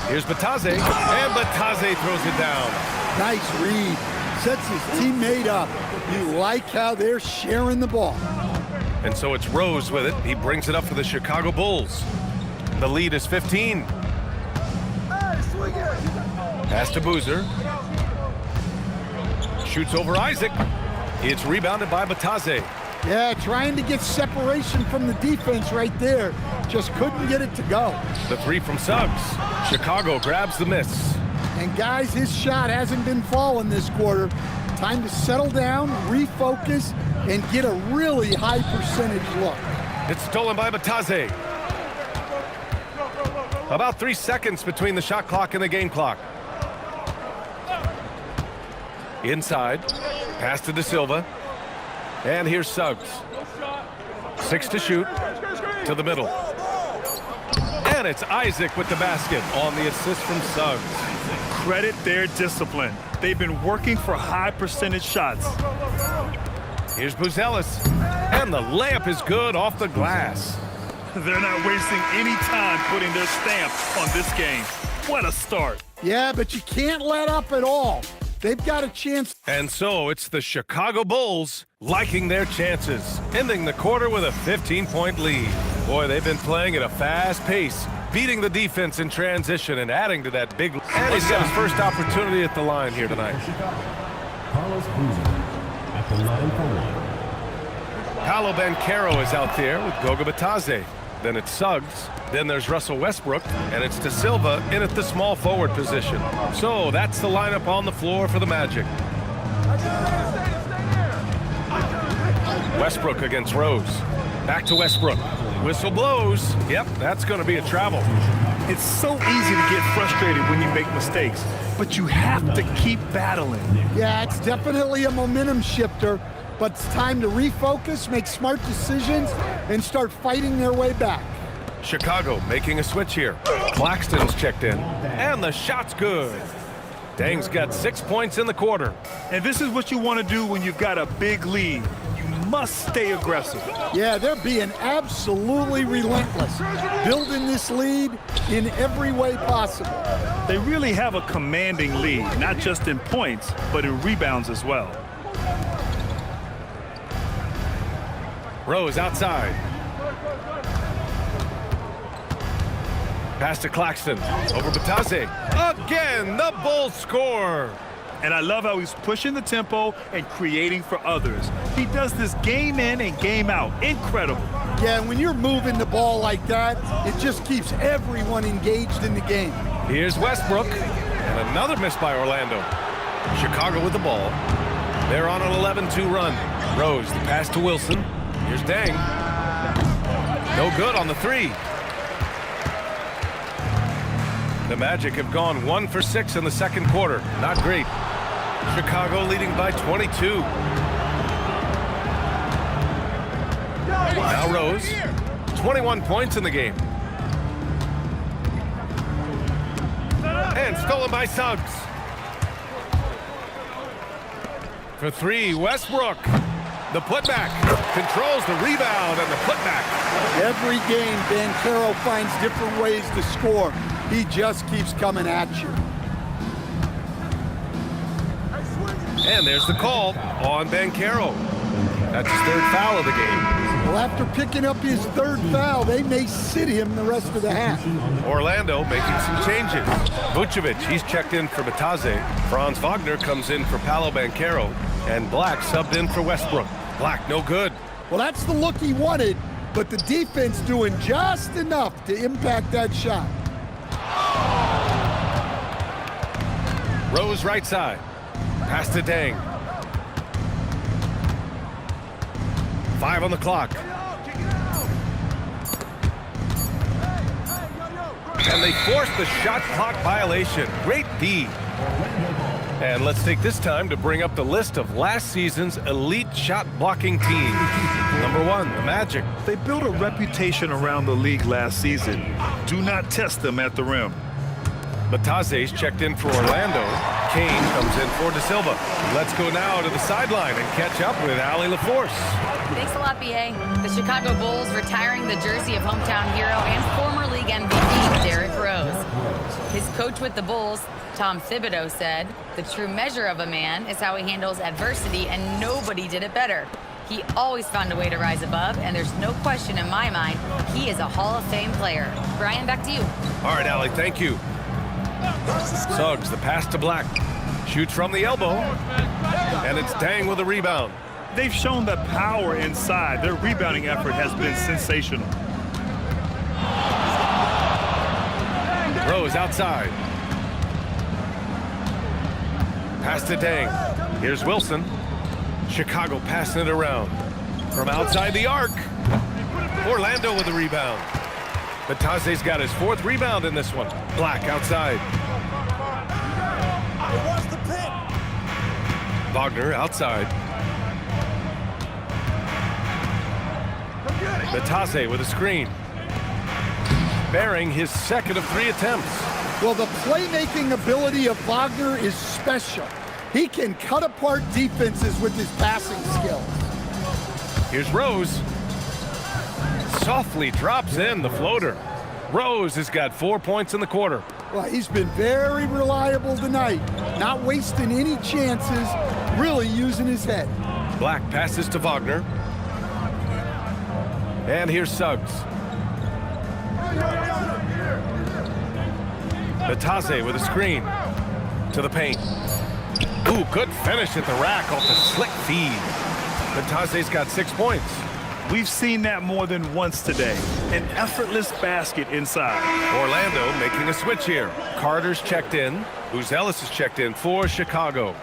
Here's Bataze. And Bataze throws it down. Nice read. Sets his teammate up. You like how they're sharing the ball. And so it's Rose with it. He brings it up for the Chicago Bulls. The lead is 15. Pass to Boozer. Shoots over Isaac. It's rebounded by Bataze. Yeah, trying to get separation from the defense right there. Just couldn't get it to go. The 3 from Suggs. Chicago grabs the miss. And guys, his shot hasn't been falling this quarter. Time to settle down, refocus, and get a really high percentage look. It's stolen by Bataze. About 3 seconds between the shot clock and the game clock. Inside. Pass to De Silva. And here's Suggs. 6 to shoot. To the middle. And And it's Isaac with the basket on the assist from Suggs. Credit their discipline. They've been working for high percentage shots. Here's Buzelis. And the layup is good off the glass. They're not wasting any time putting their stamp on this game. What a start. Yeah, but you can't let up at all. They've got a chance. And so it's the Chicago Bulls liking their chances, ending the quarter with a 15-point lead. Boy, they've been playing at a fast pace, beating the defense in transition and adding to that big. And he's got his first opportunity at the line here tonight. Carlos Boozer at the line for one. Paolo Banchero is out there with Goga Bitadze. Then it's Suggs. Then there's Russell Westbrook. And it's De Silva in at the small forward position. So that's the lineup on the floor for the Magic. Westbrook against Rose. Back to Westbrook. Whistle blows. Yep, that's going to be a travel. It's so easy to get frustrated when you make mistakes, but you have to keep battling. Yeah, it's definitely a momentum shifter, but it's time to refocus, make smart decisions, and start fighting their way back. Chicago making a switch here. Claxton's checked in. And the shot's good. Dang's got 6 points in the quarter. And this is what you want to do when you've got a big lead. You must stay aggressive. Yeah, they're being absolutely relentless, building this lead in every way possible. They really have a commanding lead, not just in points, but in rebounds as well. Rose outside. Pass to Claxton. Over Bitadze. Again, the Bulls score. And I love how he's pushing the tempo and creating for others. He does this game in and game out. Incredible. Yeah, when you're moving the ball like that, it just keeps everyone engaged in the game. Here's Westbrook. And another miss by Orlando. Chicago with the ball. They're on an 11-2 run. Rose, the pass to Wilson. Here's Dang. No good on the three. The Magic have gone 1 for 6 in the second quarter. Not great. Chicago leading by 22. Now Rose. 21 points in the game. And stolen by Suggs. For three, Westbrook. The putback. Controls the rebound and the putback. Every game, Banchero finds different ways to score. He just keeps coming at you. And there's the call on Banchero. That's his third foul of the game. Well, after picking up his third foul, they may sit him the rest of the half. Orlando making some changes. Vucevic, he's checked in for Bitadze. Franz Wagner comes in for Paolo Banchero. And Black subbed in for Westbrook. Black, no good. Well, that's the look he wanted, but the defense doing just enough to impact that shot. Rose right side. Pass to Dang. 5 on the clock. And they force the shot clock violation. Great D. And let's take this time to bring up the list of last season's elite shot blocking teams. Number 1, the Magic. They built a reputation around the league last season. Do not test them at the rim. Bitadze's checked in for Orlando. Kane comes in for De Silva. Let's go now to the sideline and catch up with Allie LaForce. Thanks a lot, B.A. The Chicago Bulls retiring the jersey of hometown hero and former league MVP, Derrick Rose. His coach with the Bulls, Tom Thibodeau, said, "The true measure of a man is how he handles adversity, and nobody did it better. He always found a way to rise above, and there's no question in my mind he is a Hall of Fame player." Brian, back to you. All right, Allie, thank you. Suggs, the pass to Black. Shoots from the elbow. And it's Dang with a rebound. They've shown the power inside. Their rebounding effort has been sensational. Rose outside. Pass to Dang. Here's Wilson. Chicago passing it around. From outside the arc. Orlando with a rebound. Bitadze's got his 4th rebound in this one. Black outside. Wagner outside. Bitadze with a screen. bearing his second of 3 attempts. Well, the playmaking ability of Wagner is special. He can cut apart defenses with his passing skills. Here's Rose. Softly drops in the floater. Rose has got 4 points in the quarter. Well, he's been very reliable tonight. Not wasting any chances, really using his head. Black passes to Wagner. And here's Suggs. Batase with a screen. To the paint. Ooh, good finish at the rack off the slick feed. Batase's got 6 points. We've seen that more than once today. An effortless basket inside. Orlando making a switch here. Carter's checked in. Buzelis is checked in for Chicago.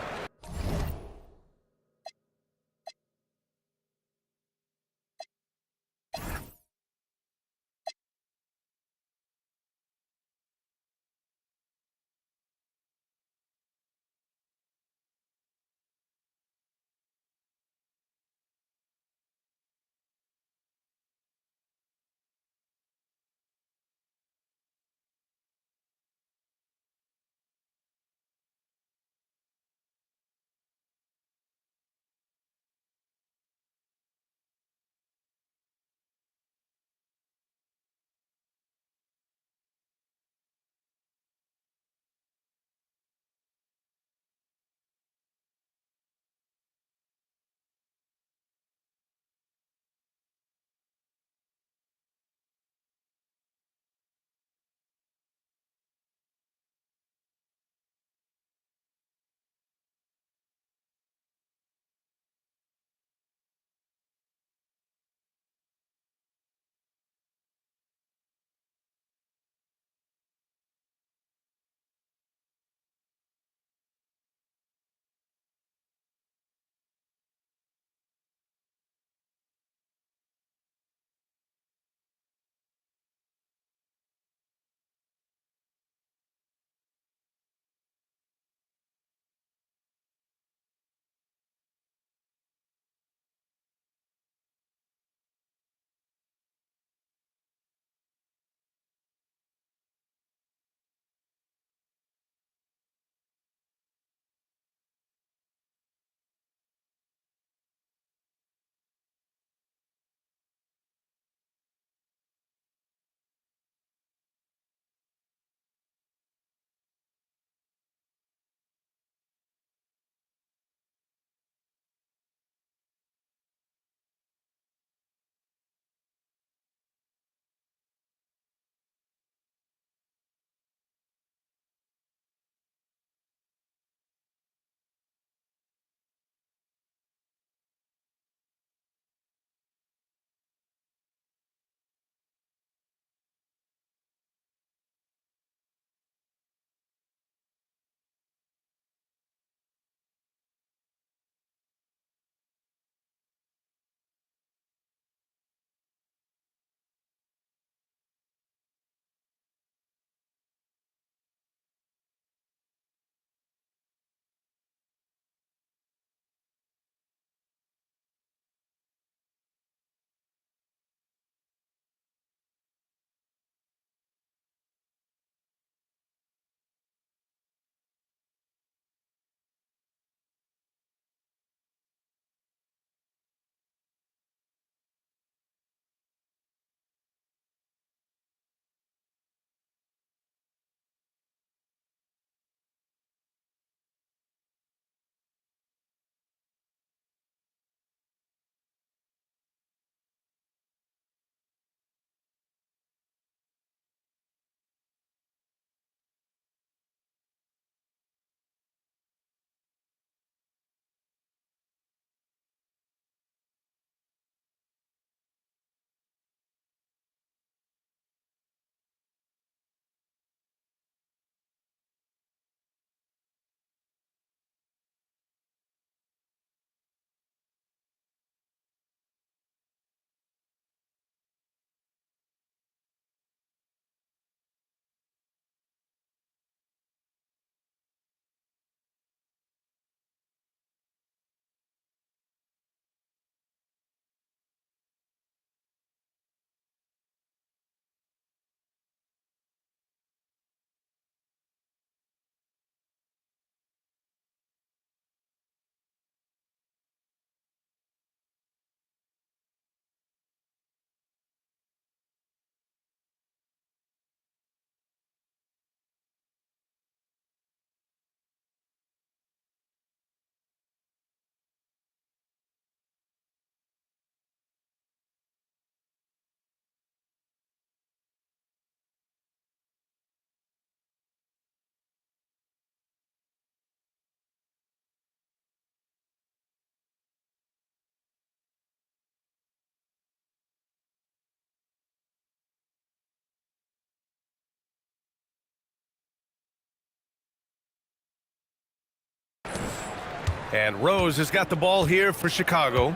And Rose has got the ball here for Chicago.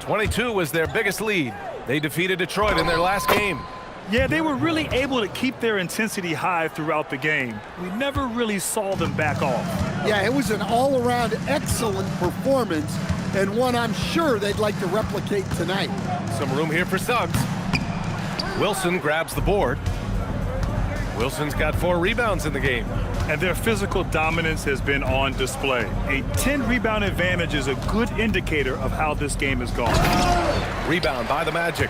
22 was their biggest lead. They defeated Detroit in their last game. Yeah, they were really able to keep their intensity high throughout the game. We never really saw them back off. Yeah, it was an all-around excellent performance, and one I'm sure they'd like to replicate tonight. Some room here for Suggs. Wilson grabs the board. Wilson's got 4 rebounds in the game. And their physical dominance has been on display. A 10-rebound advantage is a good indicator of how this game has gone. Rebound by the Magic.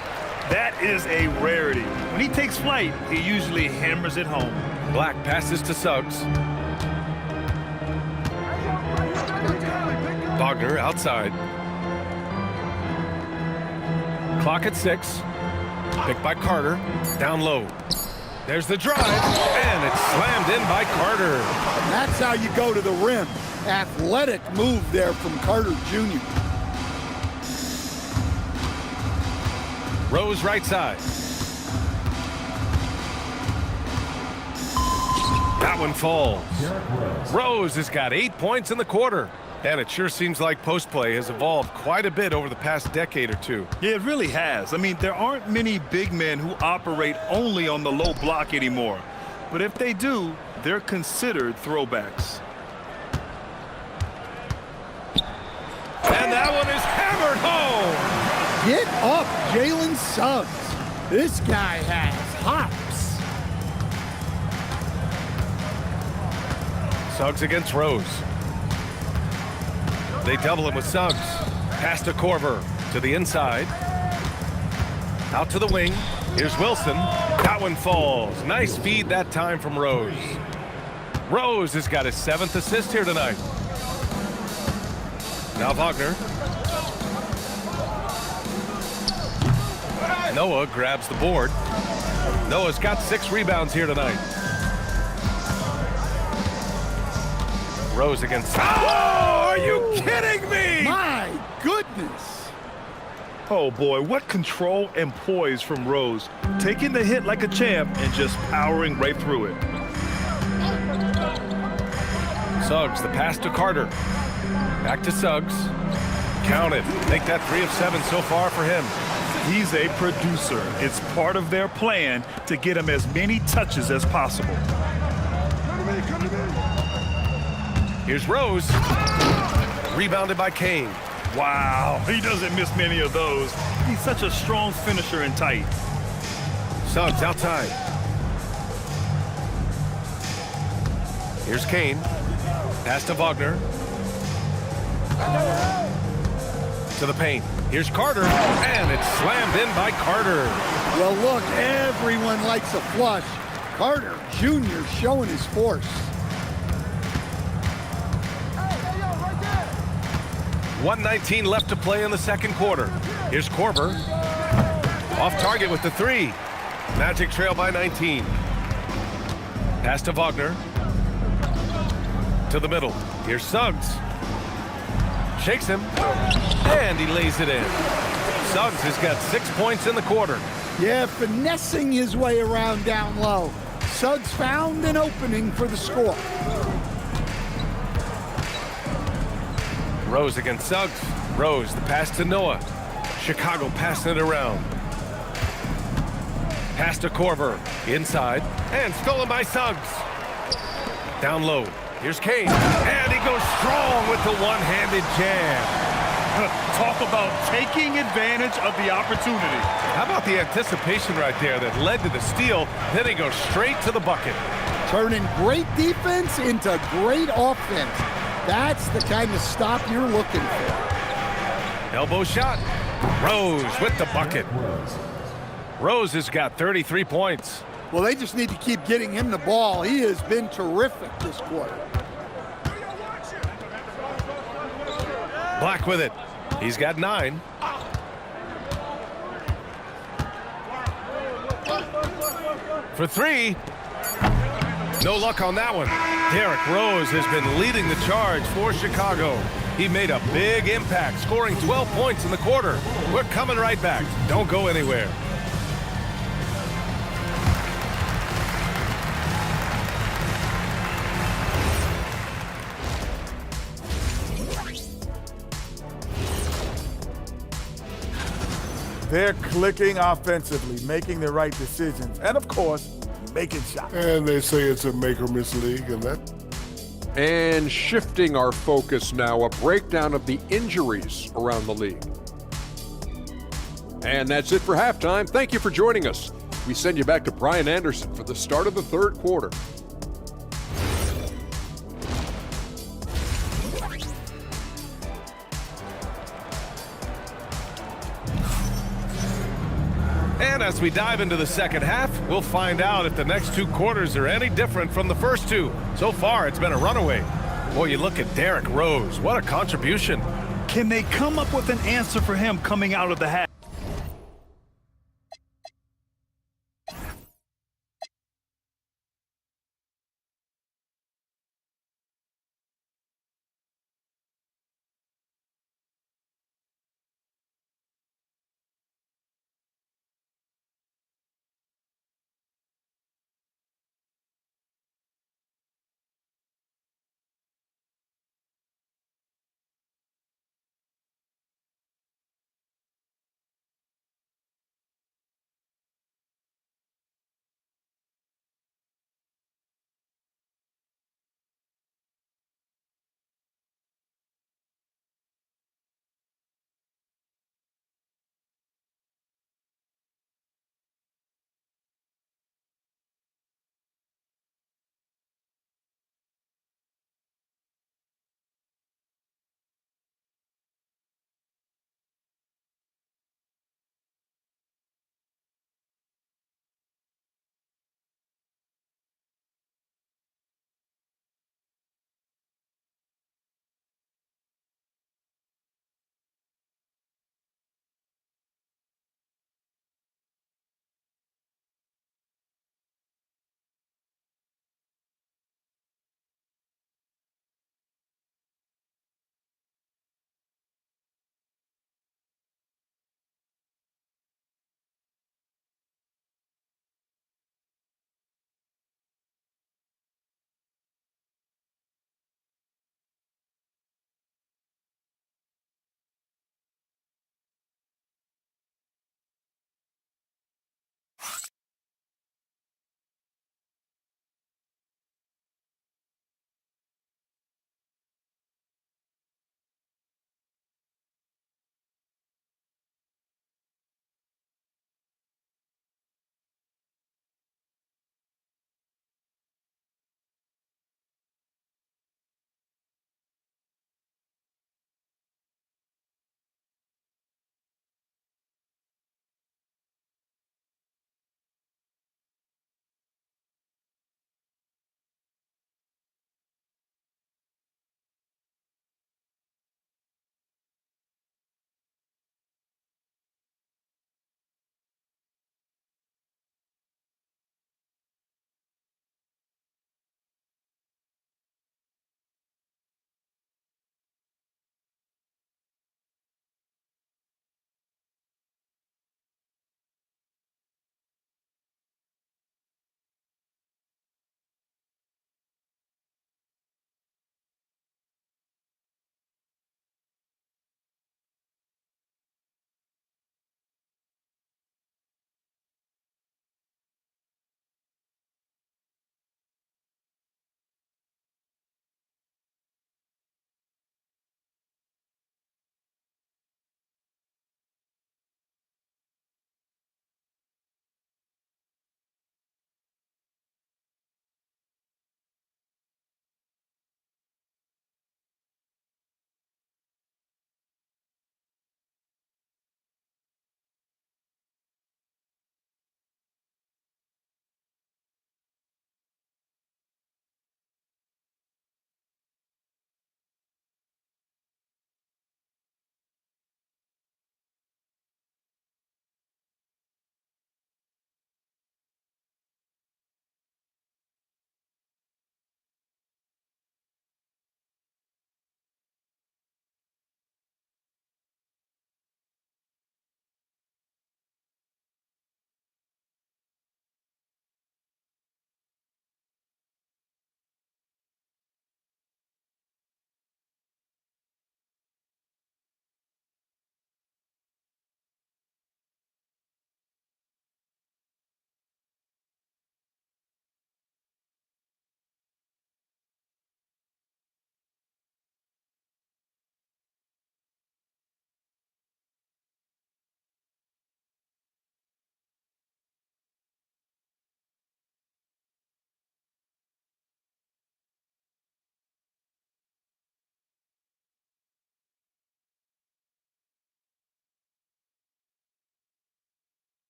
That is a rarity. When he takes flight, he usually hammers it home. Black passes to Suggs. Wagner outside. Clock at 6. Picked by Carter. Down low. There's the drive, and it's slammed in by Carter. That's how you go to the rim. Athletic move there from Carter Jr. Rose right side. That one falls. Rose has got 8 points in the quarter. And it sure seems like post play has evolved quite a bit over the past decade or two. Yeah, it really has. I mean, there aren't many big men who operate only on the low block anymore. But if they do, they're considered throwbacks. And that one is hammered home. Get up, Jalen Suggs. This guy has hops. Suggs against Rose. They double him with Suggs. Pass to Korver. To the inside. Out to the wing. Here's Wilson. That one falls. Nice feed that time from Rose. Rose has got his 7th assist here tonight. Now Wagner. Noah grabs the board. Noah's got 6 rebounds here tonight. Rose against... Oh, are you kidding me? My goodness. Oh, boy, what control and poise from Rose. Taking the hit like a champ and just powering right through it. Suggs, the pass to Carter. Back to Suggs. Count it. Make that 3 of 7 so far for him. He's a producer. It's part of their plan to get him as many touches as possible. Here's Rose. Rebounded by Kane. Wow, he doesn't miss many of those. He's such a strong finisher and tight. Suggs outside. Here's Kane. Pass to Wagner. To the paint. Here's Carter, and it's slammed in by Carter. Well, look, everyone likes a flush. Carter Jr. showing his force. 1:19 left to play in the second quarter. Here's Korver. Off target with the 3. Magic trail by 19. Pass to Wagner. To the middle. Here's Suggs. Shakes him. And he lays it in. Suggs has got 6 points in the quarter. Yeah, finessing his way around down low. Suggs found an opening for the score. Rose against Suggs. Rose, the pass to Noah. Chicago passing it around. Pass to Korver. Inside. And stolen by Suggs. Down low. Here's Kane. And he goes strong with the one-handed jam. Talk about taking advantage of the opportunity. How about the anticipation right there that led to the steal? Then he goes straight to the bucket. Turning great defense into great offense. That's the kind of stop you're looking for. Elbow shot. Rose with the bucket. Rose has got 33 points. Well, they just need to keep getting him the ball. He has been terrific this quarter. Black with it. He's got 9. For 3. No luck on that one. Derrick Rose has been leading the charge for Chicago. He made a big impact, scoring 12 points in the quarter. We're coming right back. Don't go anywhere. They're clicking offensively, making the right decisions, and of course, making shots. And they say it's a make-or-miss league, and that. And shifting our focus now, a breakdown of the injuries around the league. And that's it for halftime. Thank you for joining us. We send you back to Brian Anderson for the start of the third quarter. And as we dive into the second half, we'll find out if the next two quarters are any different from the first two. So far, it's been a runaway. Boy, you look at Derrick Rose. What a contribution. Can they come up with an answer for him coming out of the half?